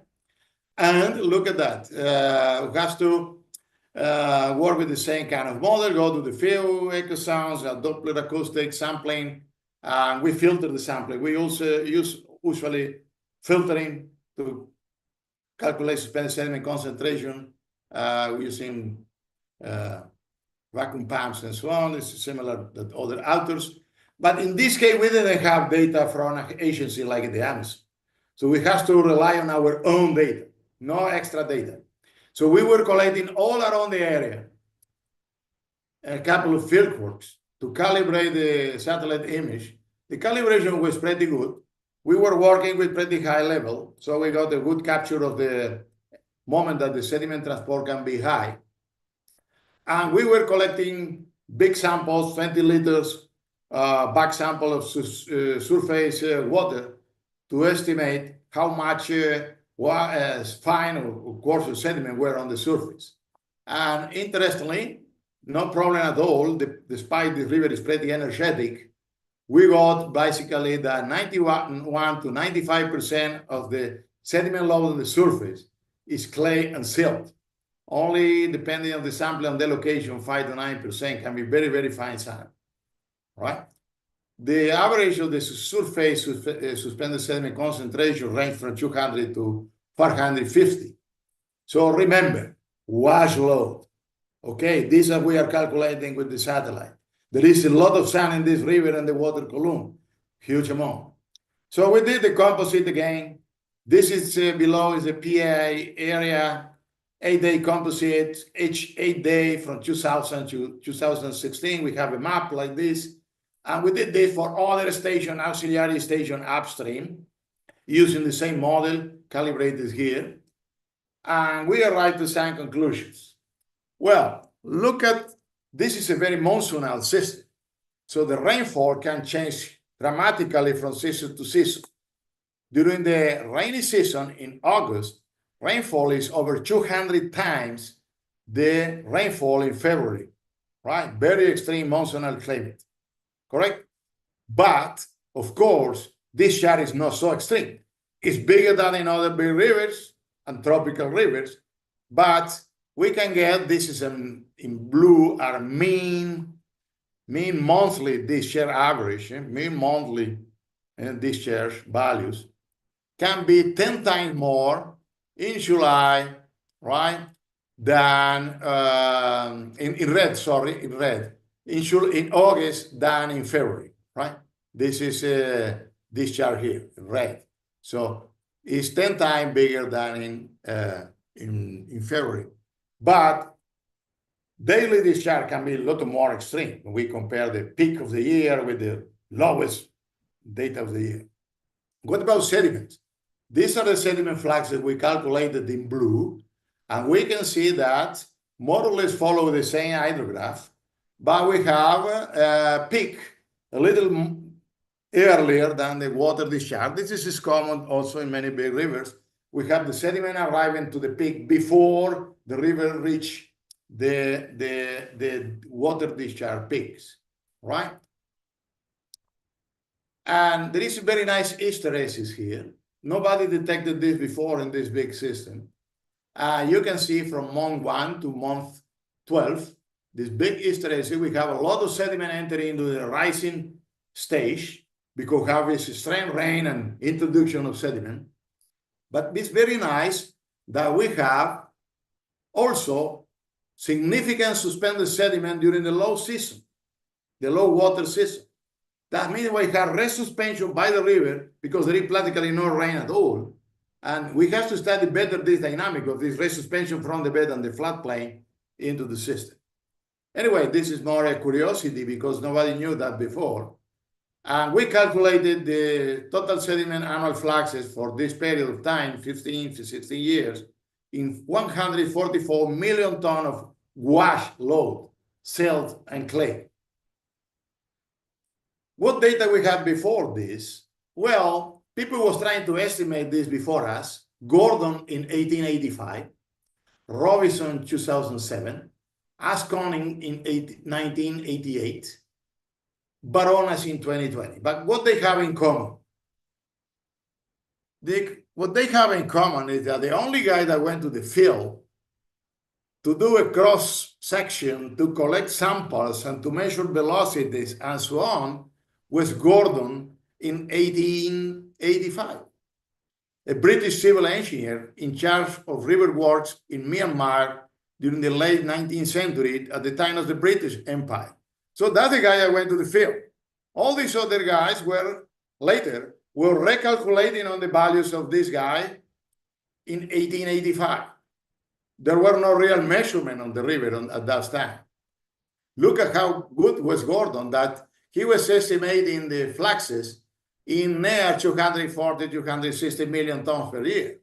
And look at that. We have to work with the same kind of model, go to the field, echo sounds, Doppler acoustic sampling, and we filter the sampling. We also use usually filtering to calculate suspended sediment concentration using vacuum pumps and so on. It's similar to other authors. But in this case, we didn't have data from an agency like in the Amazon. So we have to rely on our own data, no extra data. So we were collecting all around the area a couple of field works to calibrate the satellite image. The calibration was pretty good. We were working with pretty high level, so we got a good capture of the moment that the sediment transport can be high. And we were collecting big samples, 20 liters, back sample of surface water to estimate how much fine or coarse sediment were on the surface. And interestingly, no problem at all, despite the river is pretty energetic, we got basically that 91 to 95% of the sediment load on the surface is clay and silt. Only depending on the sample and the location, 5 to 9% can be very, very fine sand, right? The average of the surface suspended sediment concentration range from 200 to 450. So remember, wash load. Okay, these are we are calculating with the satellite. There is a lot of sand in this river and the water column, huge amount. So we did the composite again. This is below is a PA area 8-day composite, each 8 day from 2000 to 2016. We have a map like this. And we did this for other station, auxiliary station upstream, using the same model calibrated here. And we arrived to some conclusions. Well, look at, this is a very monsoonal system. So the rainfall can change dramatically from season to season. During the rainy season in August, rainfall is over 200 times the rainfall in February, right? Very extreme monsoonal climate, correct? But, of course, this share is not so extreme. It's bigger than in other big rivers and tropical rivers, but we can get, this is in blue, our mean monthly discharge average, mean monthly discharge values can be 10 times more in July, right, than in red, sorry, in red, in August than in February, right? This is this chart here, red. So it's 10 times bigger than in February. But daily discharge can be a lot more extreme when we compare the peak of the year with the lowest data of the year. What about sediments? These are the sediment flags that we calculated in blue, and we can see that more or less follow the same hydrograph, but we have a peak a little earlier than the water discharge. This is common also in many big rivers. We have the sediment arriving to the peak before the river reach the water discharge peaks, right? And there is a very nice Easter eggs here. Nobody detected this before in this big system. You can see from month 1 to month 12, this big Easter egg, we have a lot of sediment entering into the rising stage because we have this extreme rain and introduction of sediment. But it's very nice that we have also significant suspended sediment during the low season, the low water season. That means we have resuspension by the river because there is practically no rain at all. And we have to study better this dynamic of this resuspension from the bed and the floodplain into the system. Anyway, this is more a curiosity because nobody knew that before. And we calculated the total sediment annual fluxes for this period of time, 15 to 16 years, in 144 million tons of wash load, silt, and clay. What data we had before this? Well, people was trying to estimate this before us. Gordon in 1885, Robinson 2007, Asconing in 1988, Baronas in 2020. But what they have in common? What they have in common is that the only guy that went to the field to do a cross section, to collect samples and to measure velocities and so on, was Gordon in 1885, a British civil engineer in charge of river works in Myanmar during the late 19th century at the time of the British Empire. So that's the guy that went to the field. All these other guys were later recalculating on the values of this guy in 1885. There were no real measurement on the river at that time. Look at how good was Gordon that he was estimating the fluxes in near 240, 260 million tons per year.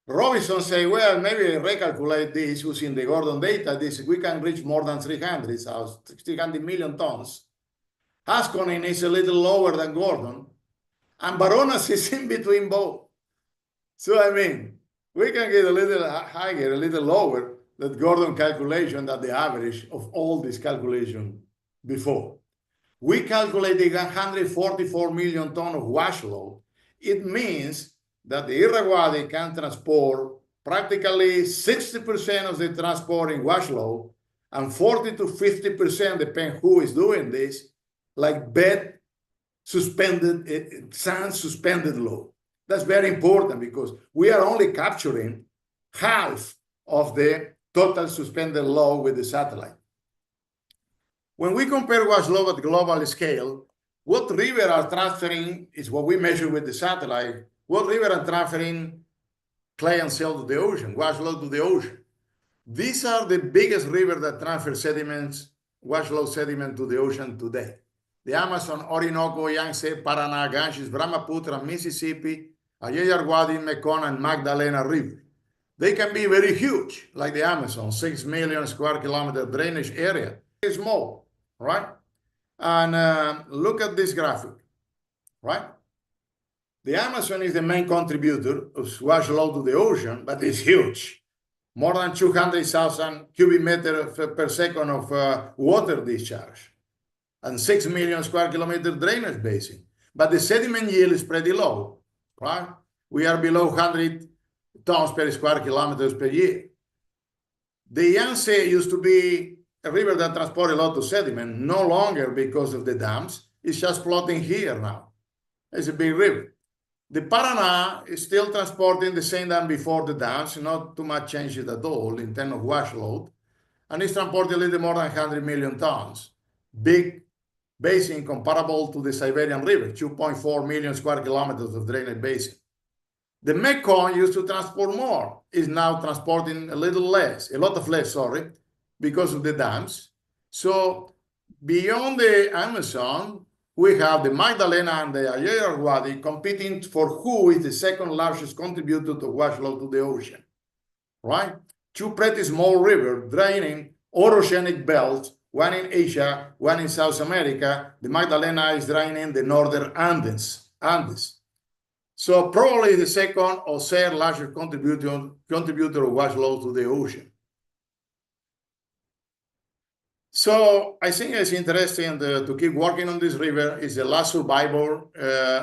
Robinson said, well, maybe recalculate this using the Gordon data. We can reach more than 300 million tons. Asconing is a little lower than Gordon, and Baronas is in between both. So, I mean, we can get a little higher, a little lower than Gordon calculation than the average of all this calculation before. We calculated 144 million tons of wash load. It means that the Irrawaddy can transport practically 60% of the transport in wash load and 40 to 50%, depending who is doing this, like bed suspended, sand suspended load. That's very important because we are only capturing half of the total suspended load with the satellite. When we compare wash load at global scale, what river are transferring is what we measure with the satellite. What river are transferring clay and silt to the ocean, wash load to the ocean. These are the biggest rivers that transfer sediments, wash load sediment to the ocean today. The Amazon, Orinoco, Yangtze, Paraná, Ganges, Brahmaputra, Mississippi, IAHS-ICCE, Mekong, and Magdalena River. They can be very huge, like the Amazon, 6 million square kilometer drainage area. It's small, right? And look at this graphic, right? The Amazon is the main contributor of wash load to the ocean, but it's huge. More than 200,000 cubic meters per second of water discharge and 6 million square kilometer drainage basin. But the sediment yield is pretty low, right? We are below 100 tons per square kilometers per year. The Yangtze used to be a river that transported a lot of sediment, no longer because of the dams. It's just floating here now. It's a big river. The Paraná is still transporting the same than before the dams, not too much changes at all in terms of wash load, and it's transporting a little more than 100 million tons. Big basin comparable to the Siberian River, 2.4 million square kilometers of drainage basin. The Mekong used to transport more, is now transporting a little less, a lot of less, sorry, because of the dams. So beyond the Amazon, we have the Magdalena and the IAHS-ICCE competing for who is the second largest contributor to wash load to the ocean, right? Two pretty small rivers draining orogenic belts, one in Asia, one in South America. The Magdalena is draining the northern Andes. So probably the second or third largest contributor of wash load to the ocean. So I think it's interesting to keep working on this river. It's the last survivor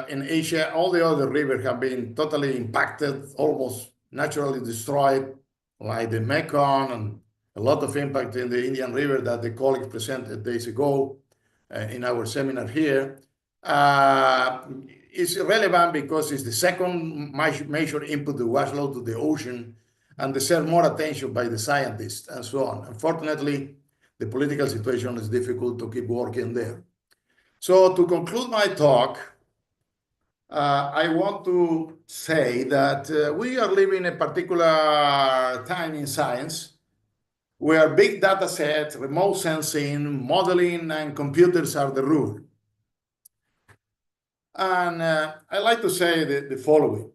in Asia. All the other rivers have been totally impacted, almost naturally destroyed, like the Mekong, and a lot of impact in the Indian River that the colleagues presented days ago in our seminar here. It's relevant because it's the second major input to wash load to the ocean and deserves more attention by the scientists and so on. Unfortunately, the political situation is difficult to keep working there. So to conclude my talk, I want to say that we are living a particular time in science where big data sets, remote sensing, modeling, and computers are the rule. And I like to say the following.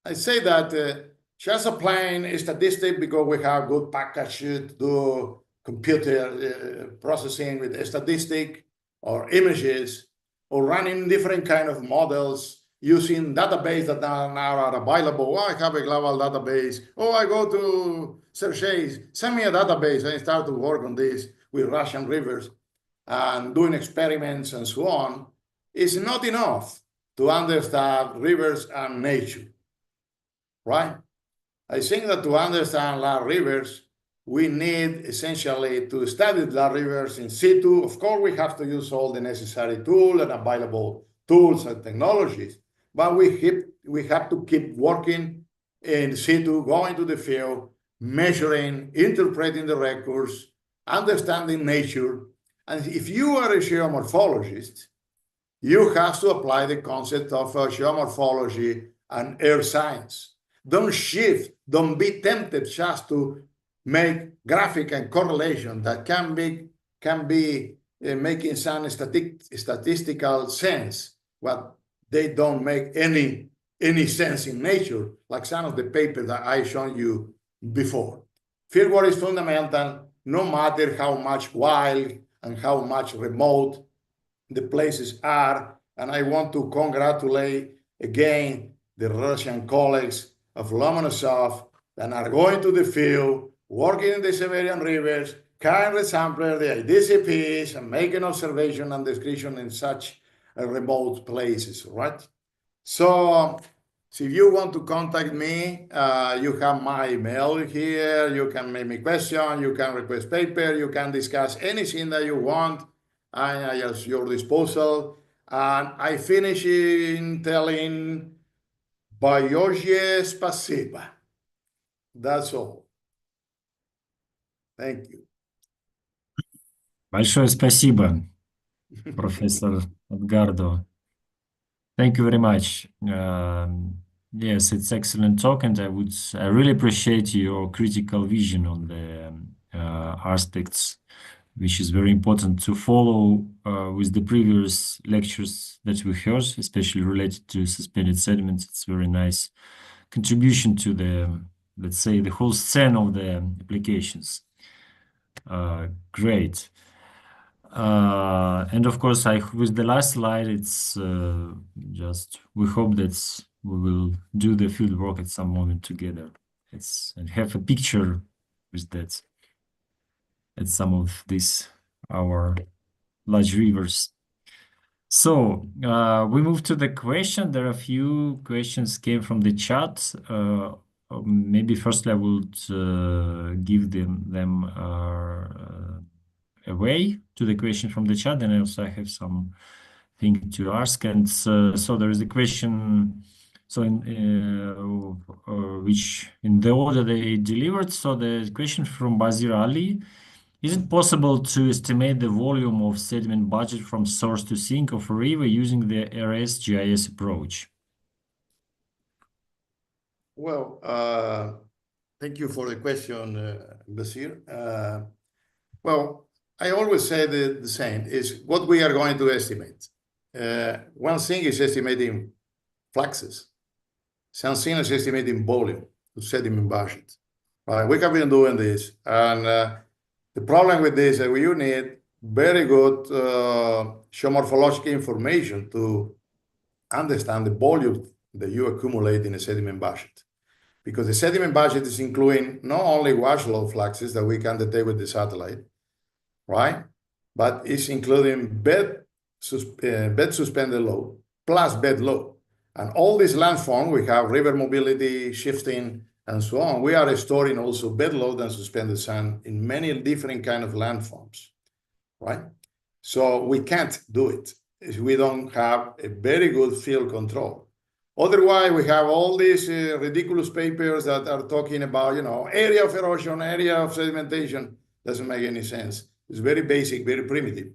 I say that just applying a statistic because we have good package to do computer processing with a statistic or images, or running different kind of models using databases that now are available. Oh, I have a global database. Oh, I go to Sergey, send me a database, and I start to work on this with Russian rivers and doing experiments and so on. Is not enough to understand rivers and nature, right? I think that to understand large rivers, we need essentially to study the rivers in situ. Of course, we have to use all the necessary tools and available tools and technologies, but we have to keep working in situ, going to the field, measuring, interpreting the records, understanding nature. And if you are a geomorphologist, you have to apply the concept of geomorphology and earth science. Don't shift, don't be tempted just to make graphic and correlation that can be making some statistical sense, but they don't make any sense in nature, like some of the papers that I showed you before. Fieldwork is fundamental, no matter how much wild and how much remote the places are. And I want to congratulate again the Russian colleagues of Lomonosov that are going to the field, working in the Siberian rivers, carrying the sampler, the IDCPs, and making observation and description in such remote places, right? So if you want to contact me, you have my email here. You can make me question, you can request paper, you can discuss anything that you want. I am at your disposal. And I finish in telling Большое спасибо. That's all. Thank you. Большое спасибо, Professor Edgardo. Thank you very much. Yes, it's excellent talk, and I really appreciate your critical vision on the aspects, which is very important to follow with the previous lectures that we heard, especially related to suspended sediments. It's very nice contribution to the, let's say, the whole scene of the applications. Great. And of course, with the last slide, it's just we hope that we will do the field work at some moment together. And have a picture with that at some of these our large rivers. So we move to the question. There are a few questions came from the chat. Maybe firstly I would give them away to the question from the chat, and also I have something to ask. And so there is a question, so in which in the order they delivered. So the question from Bazir Ali: is it possible to estimate the volume of sediment budget from source to sink of a river using the ARS-GIS approach? Well, thank you for the question, Basir. Well, I always say the same, is what we are going to estimate. One thing is estimating fluxes. Something is estimating volume, the sediment budget. Right? We have been doing this, and the problem with this is you need very good geomorphological information to understand the volume that you accumulate in a sediment budget. Because the sediment budget is including not only wash load fluxes that we can detect with the satellite, right? But it's including bed suspended load plus bed load. And all these landforms, we have river mobility, shifting, and so on. We are storing also bed load and suspended sand in many different kind of landforms, right? So we can't do it if we don't have a very good field control. Otherwise, we have all these ridiculous papers that are talking about, area of erosion, area of sedimentation. Doesn't make any sense. It's very basic, very primitive.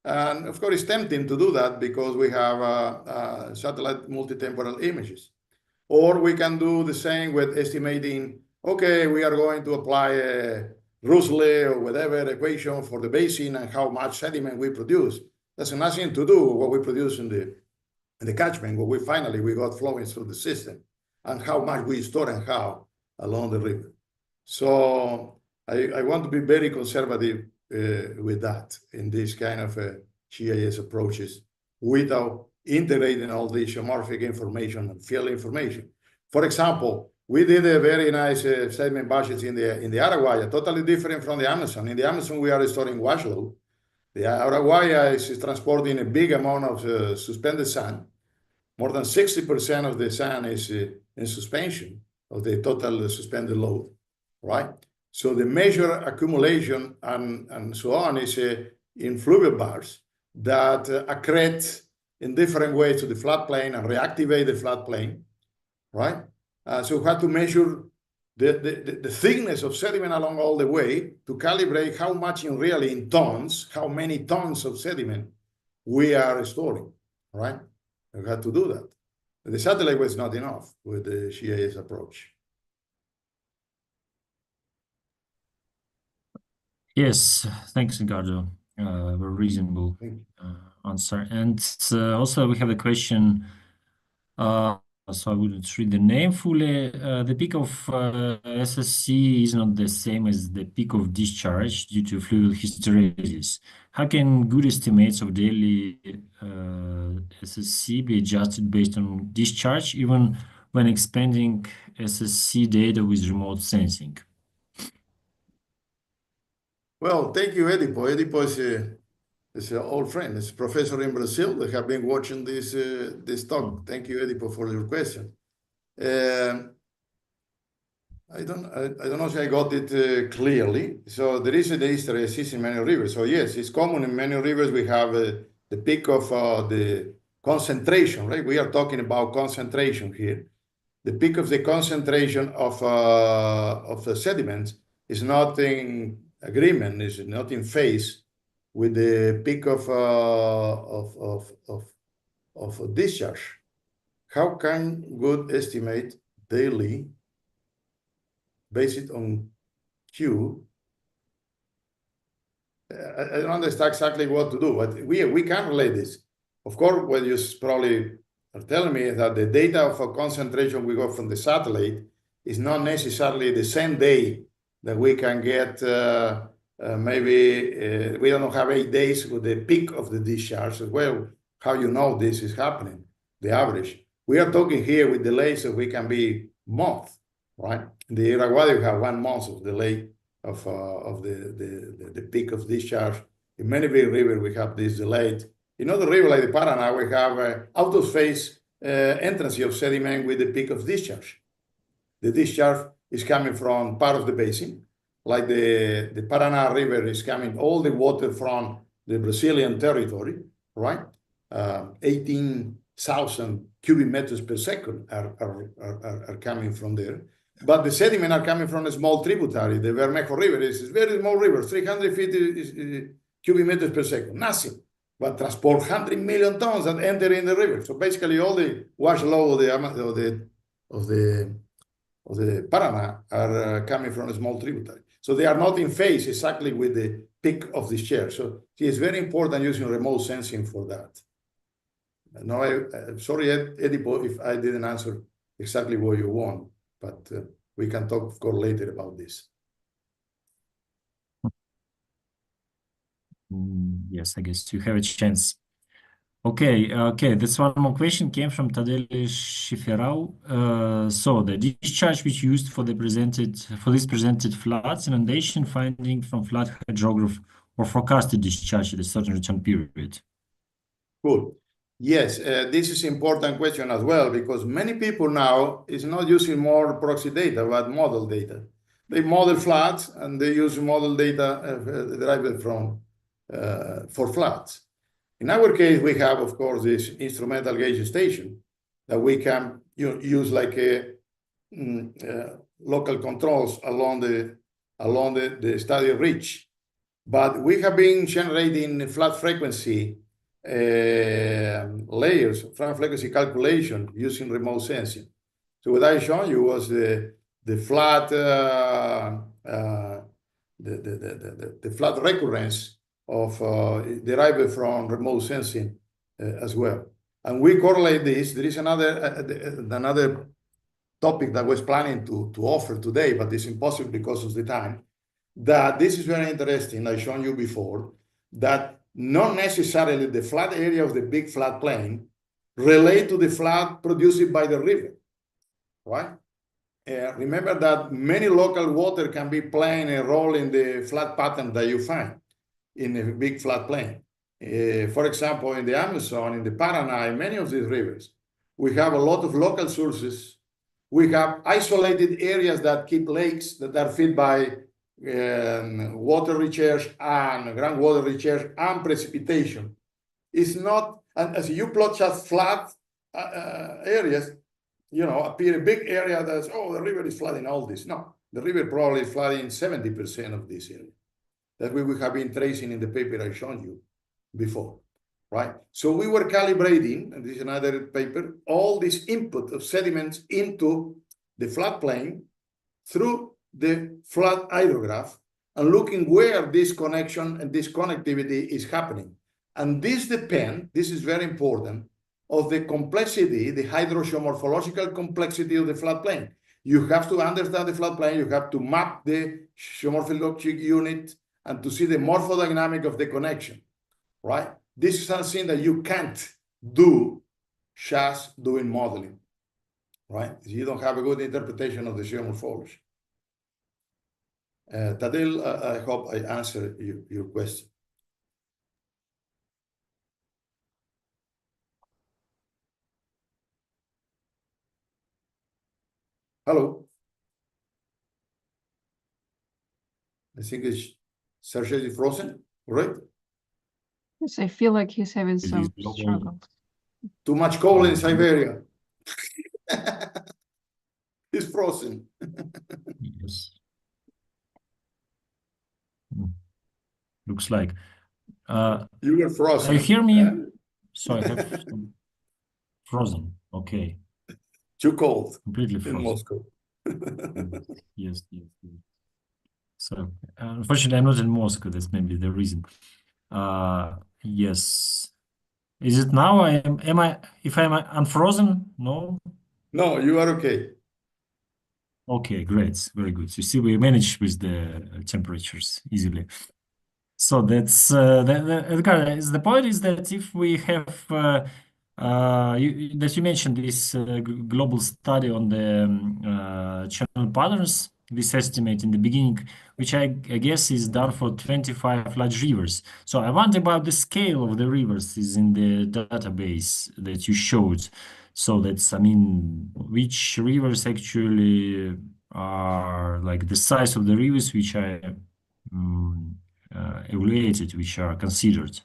And of course, it's tempting to do that because we have satellite multi-temporal images. Or we can do the same with estimating, okay, we are going to apply a Russell or whatever equation for the basin and how much sediment we produce. That's nothing to do with what we produce in the catchment, what we got flowing through the system, and how much we store and how along the river. So I want to be very conservative with that in this kind of GIS approaches without integrating all the geomorphic information and field information. For example, we did a very nice sediment budgets in the Araguaia, totally different from the Amazon. In the Amazon, we are storing wash load. The Araguaia is transporting a big amount of suspended sand. More than 60% of the sand is in suspension of the total suspended load, right? So the measure accumulation and so on is in fluvial bars that accrete in different ways to the floodplain and reactivate the floodplain, right? So we have to measure the thickness of sediment along all the way to calibrate how much in tons, how many tons of sediment we are storing, right? We had to do that. The satellite was not enough with the GIS approach. Yes, thanks, Edgardo. Very reasonable answer. And also we have a question, so I wouldn't read the name fully. The peak of SSC is not the same as the peak of discharge due to fluvial hysteresis. How can good estimates of daily SSC be adjusted based on discharge, even when expanding SSC data with remote sensing? Well, thank you, Edipo. Edipo is an old friend. He's a professor in Brazil. They have been watching this talk. Thank you, Edipo, for your question. I don't know if I got it clearly. So there is a hysteresis in many rivers. So yes, it's common in many rivers. We have the peak of the concentration, right? We are talking about concentration here. The peak of the concentration of the sediments is not in agreement, is not in phase with the peak of discharge. how can good estimate daily based on Q? I don't understand exactly what to do, but we can relate this. Of course, what you probably are telling me is that the data of a concentration we got from the satellite is not necessarily the same day that we can get maybe we don't have 8 days with the peak of the discharge as well. How you know this is happening, the average. We are talking here with delays that we can be months, right? In the Irrawaddy, we have 1 month of delay of the peak of discharge. In many big rivers, we have this delayed. In other rivers like the Paraná, we have out of phase entrance of sediment with the peak of discharge. The discharge is coming from part of the basin, like the Paraná River is coming, all the water from the Brazilian territory, right? 18,000 cubic meters per second are coming from there. But the sediment are coming from a small tributary. The Bermejo River is a very small river, 350 cubic meters per second, nothing. But transport 100 million tons that enter in the river. So basically, all the wash low of the Paraná are coming from a small tributary. So they are not in phase exactly with the peak of discharge. So it is very important using remote sensing for that. No, I'm sorry, Edipo, if I didn't answer exactly what you want, but we can talk, of course, later about this. Yes, I guess you have a chance. Okay, this one more question came from Tadele Shiferau. So the discharge which used for this presented floods, inundation finding from flood hydrograph or forecasted discharge at a certain return period. Good. Yes, this is important question as well, because many people now is not using more proxy data, but model data. They model floods and they use model data derived from for floods. In our case, we have, of course, this instrumental gauge station that we can use like a local controls along the study ridge. But we have been generating flood frequency layers, flood frequency calculation using remote sensing. So what I showed you was the flood the flood recurrence of derived from remote sensing as well. And we correlate this. There is another topic that I was planning to offer today, but it's impossible because of the time. That this is very interesting. I've shown you before that not necessarily the flood area of the big floodplain relate to the flood produced by the river, right? Remember that many local water can be playing a role in the flood pattern that you find in a big floodplain. For example, in the Amazon, in the Paraná, in many of these rivers, we have a lot of local sources. We have isolated areas that keep lakes that are fed by water recharge and groundwater recharge and precipitation. It's not, and as you plot just flat areas, you know, appear a big area that's, oh, the river is flooding all this. No, the river probably is flooding 70% of this area that we have been tracing in the paper I showed you before, right? So we were calibrating, and this is another paper, all this input of sediments into the floodplain through the flood hydrograph and looking where this connection and this connectivity is happening. And this depends, this is very important, of the complexity, the hydro-geomorphological complexity of the floodplain. You have to understand the floodplain, you have to map the geomorphologic unit and to see the morphodynamic of the connection, right? This is something that you can't do just doing modeling, right? You don't have a good interpretation of the geomorphology. Tadil, I hope I answered your question. Hello. I think Sergey is frozen, right? Yes, I feel like he's having It some is global. struggles. Too much cold in Siberia. He's frozen. Yes. Looks like. You were frozen. You hear me? So I have frozen. Okay. Too cold Completely in frozen. Moscow. Yes, yes, yes. So unfortunately, I'm not in Moscow. That's maybe the reason. Yes. Is it now? Am I? If I'm unfrozen? No. No, you are okay. Okay, great, very good. You see, we manage with the temperatures easily. So that's Edgar, the point is that if we have that you mentioned this global study on the channel patterns, this estimate in the beginning, which I guess is done for 25 large rivers. So I wonder about the scale of the rivers is in the database that you showed. So that's, I mean, which rivers actually are like the size of the rivers which I evaluated, which are considered.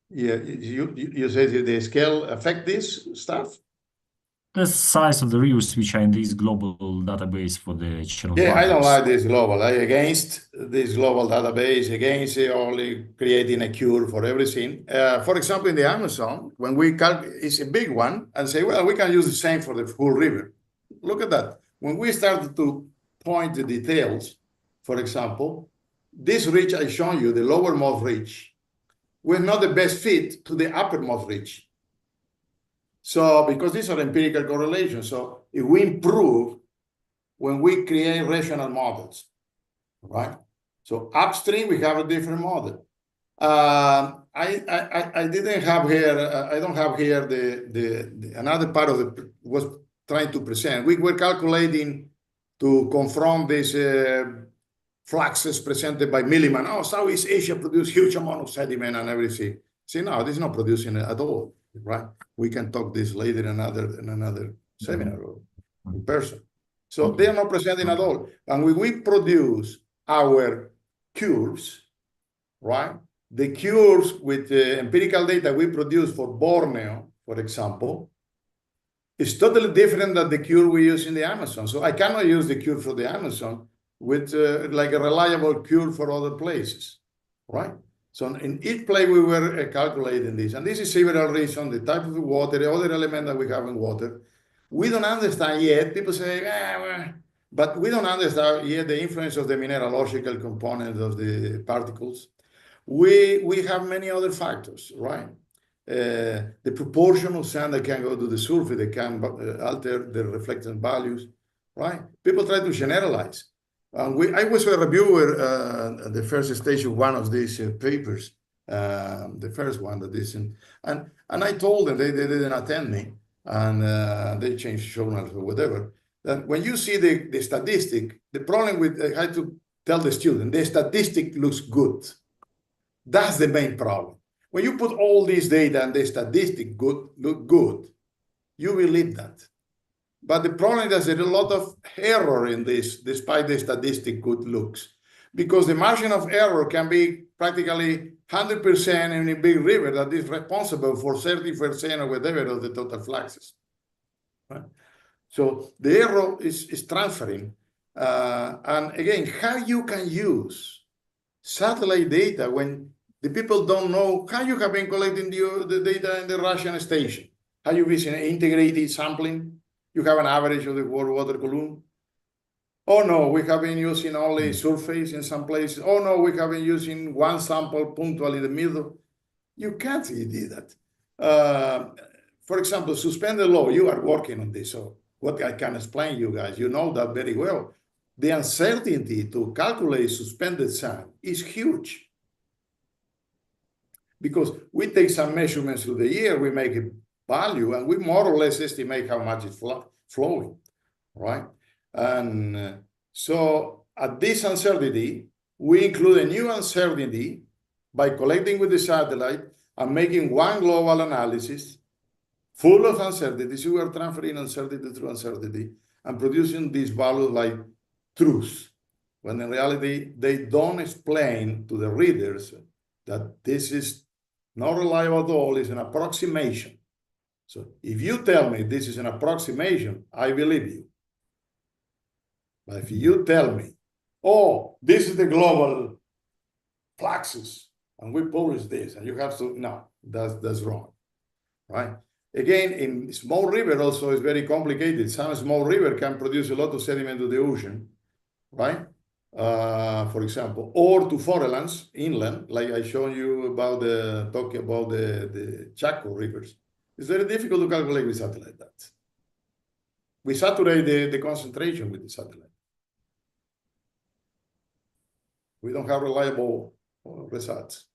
Yeah, you said the scale affect this stuff? The size of the rivers which are in this global database for the channel Yeah, I don't patterns. like this global. I against this global database, against only creating a cure for everything. For example, in the Amazon, when we it's a big one, and say, well, we can use the same for the whole river. Look at that. When we started to point the details, for example, this ridge I shown you, the lowermost ridge, was not the best fit to the uppermost ridge. So, because these are empirical correlations, so if we improve when we create rational models, right? So upstream, we have a different model. I didn't have here, I don't have here the another part of the was trying to present. We were calculating to confront this fluxes presented by Milliman. Oh, Southeast Asia produced huge amount of sediment and everything. See, no, this is not producing at all, right? We can talk this later in another seminar or in person. So they are not presenting at all. And when we produce our curves, right? The curves with the empirical data we produce for Borneo, for example, is totally different than the curve we use in the Amazon. So I cannot use the curve for the Amazon with like a reliable curve for other places, right? So in each place we were calculating this, and this is several reasons: the type of the water, the other element that we have in water. We don't understand yet. People say, well, but we don't understand yet the influence of the mineralogical component of the particles. We have many other factors, right? The proportion of sand that can go to the surface, that can alter the reflectance values, right? People try to generalize. I was a reviewer at the first stage of one of these papers, the first one that is in, and I told them, they didn't attend me, and they changed journals or whatever, that when you see the statistic, the problem with, I had to tell the student, the statistic looks good. That's the main problem. When you put all this data and the statistic look good, you believe that. But the problem is there's a lot of error in this, despite the statistic good looks, because the margin of error can be practically 100% in a big river that is responsible for 30% or whatever of the total fluxes. Right? So the error is transferring. And again, how you can use satellite data when the people don't know how you have been collecting the data in the Russian station. How you using integrated sampling? You have an average of the world water column. Oh no, we have been using only surface in some places. Oh no, we have been using one sample punctual in the middle. You can't do that. For example, suspended law, you are working on this. So what I can explain you guys, you know that very well. The uncertainty to calculate suspended sand is huge. Because we take some measurements through the year, we make a value, and we more or less estimate how much it's flowing, right? And so at this uncertainty, we include a new uncertainty by collecting with the satellite and making one global analysis full of uncertainties. So we are transferring uncertainty through uncertainty and producing these values like truths, when in reality, they don't explain to the readers that this is not reliable at all, it's an approximation. So if you tell me this is an approximation, I believe you. But if you tell me, oh, this is the global fluxes, and we publish this, and you have to, no, that's wrong, right? Again, in small river also is very complicated. Some small river can produce a lot of sediment to the ocean, right? For example, or to forelands, inland, like I showed you about talking about the Chaco rivers. It's very difficult to calculate with satellite that. We saturate the concentration with the satellite. We don't have reliable results.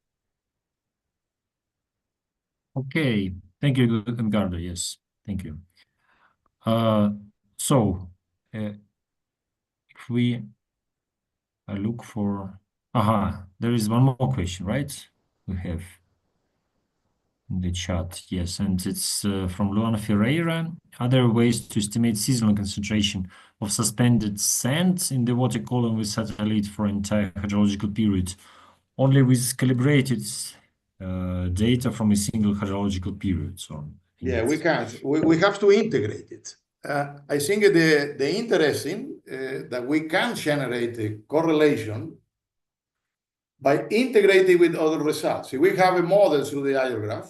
Okay, thank you, Edgardo. Yes, thank you. So if we look for, there is one more question, right? We have in the chat, yes, and it's from Luana Ferreira. Are there ways to estimate seasonal concentration of suspended sand in the water column with satellite for entire hydrological period, only with calibrated data from a single hydrological period? So yeah, we can't. We have to integrate it. I think the interesting that we can generate a correlation by integrating with other results. If we have a model through the hydrograph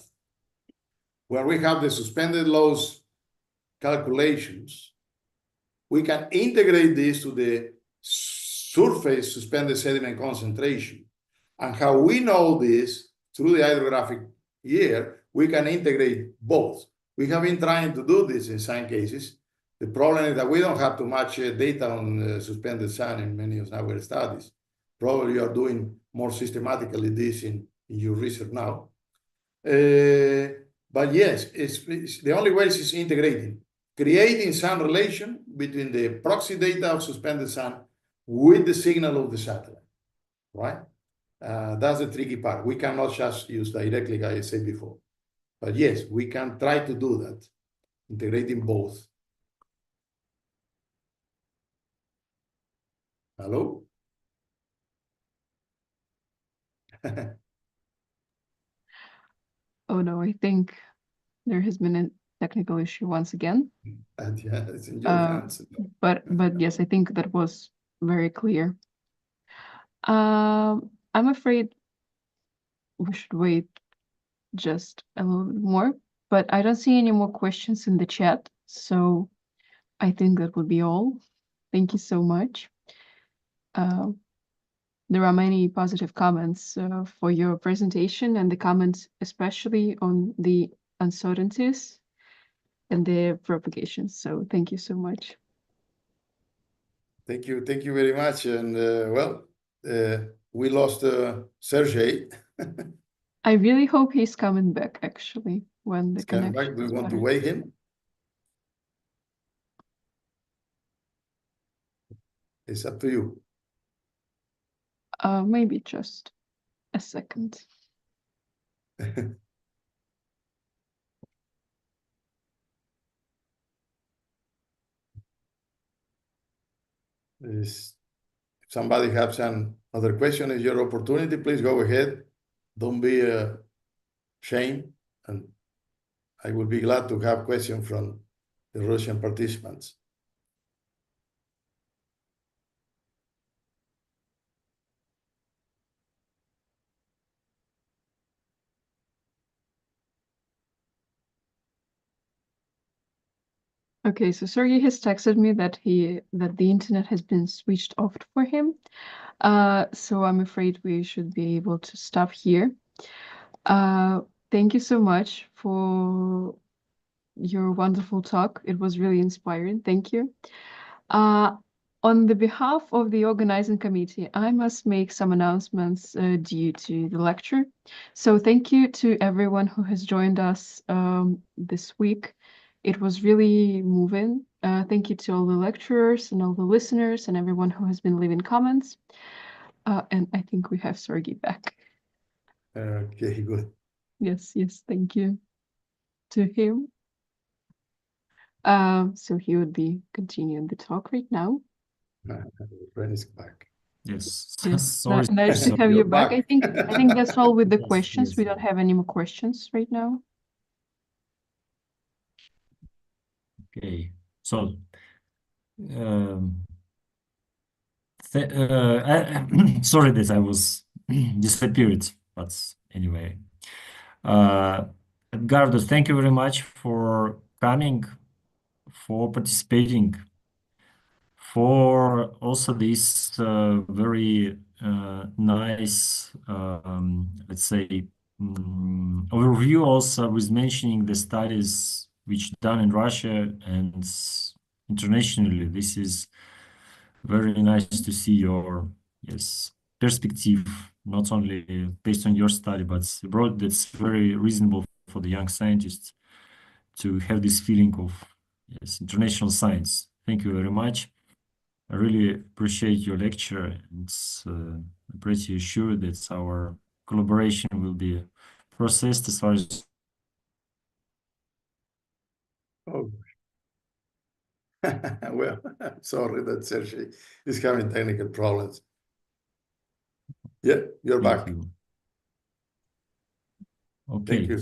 where we have the suspended loss calculations, we can integrate this to the surface suspended sediment concentration. And how we know this through the hydrographic year, we can integrate both. We have been trying to do this in some cases. The problem is that we don't have too much data on suspended sand in many of our studies. Probably you are doing more systematically this in your research now. But yes, it's the only way is integrating, creating some relation between the proxy data of suspended sand with the signal of the satellite, right? That's the tricky part. We cannot just use directly, like I said before. But yes, we can try to do that, integrating both. Hello? Oh no, I think there has been a technical issue once again. Yeah, it's in your hands. But yes, I think that was very clear. I'm afraid we should wait just a little bit more, but I don't see any more questions in the chat, so I think that would be all. Thank you so much. There are many positive comments for your presentation, and the comments especially on the uncertainties and their propagations. So thank you so much. Thank you very much. And we lost Sergey. I really hope he's coming back, actually, when the connection back. Do you want to better. wake him? It's up to you. Maybe just a second. If somebody has some other question, is your opportunity, please go ahead. Don't be ashamed. And I would be glad to have questions from the Russian participants. Okay, so Sergey has texted me that the internet has been switched off for him. So I'm afraid we should be able to stop here. Thank you so much for your wonderful talk. It was really inspiring. Thank you. On the behalf of the organizing committee, I must make some announcements due to the lecture. So thank you to everyone who has joined us this week. It was really moving. Thank you to all the lecturers and all the listeners and everyone who has been leaving comments. And I think we have Sergey back. Okay, good. Yes, thank you to him. So he would be continuing the talk right now. Friend is back. Yes. Yes. Sorry. Nice to have you back. I think that's all with the Yes, questions. yes. We don't have any more questions right now. Okay. So sorry that I was disappeared, but anyway. Edgardo, thank you very much for coming, for participating, for also this very nice, let's say, overview, also with mentioning the studies which done in Russia and internationally. This is very nice to see your perspective, not only based on your study, but abroad. That's very reasonable for the young scientists to have this feeling of international science. Thank you very much. I really appreciate your lecture, and I'm pretty sure that our collaboration will be processed as far as. Oh, well, sorry that Sergey is having technical problems. Yeah, you're Thank back. you. Thank Okay. you.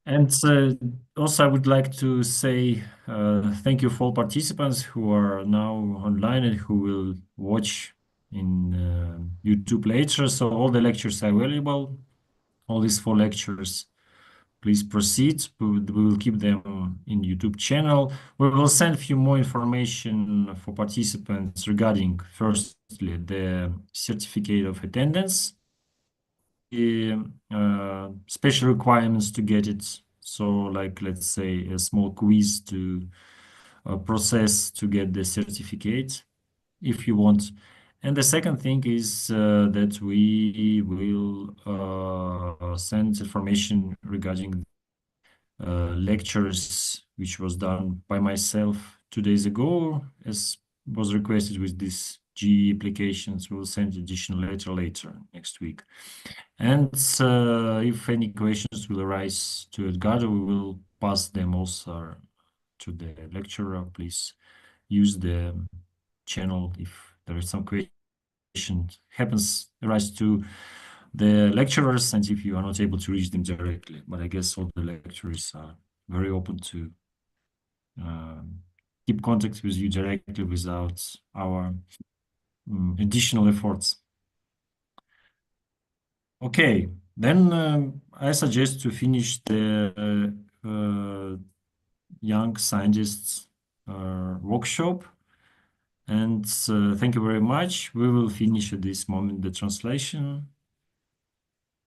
And also, I would like to say thank you for all participants who are now online and who will watch in YouTube later. So all the lectures are available, all these 4 lectures. Please proceed. We will keep them in YouTube channel. We will send a few more information for participants regarding, firstly, the certificate of attendance, special requirements to get it. So, like, let's say a small quiz to process to get the certificate, if you want. And the second thing is that we will send information regarding lectures, which was done by myself 2 days ago, as was requested with these GE applications. We will send additional later next week. And if any questions will arise to Edgardo, we will pass them also to the lecturer. Please use the channel if there is some question arise to the lecturers, and if you are not able to reach them directly. But I guess all the lecturers are very open to keep contact with you directly without our additional efforts. Okay, then I suggest to finish the young scientists workshop. And thank you very much. We will finish at this moment the translation.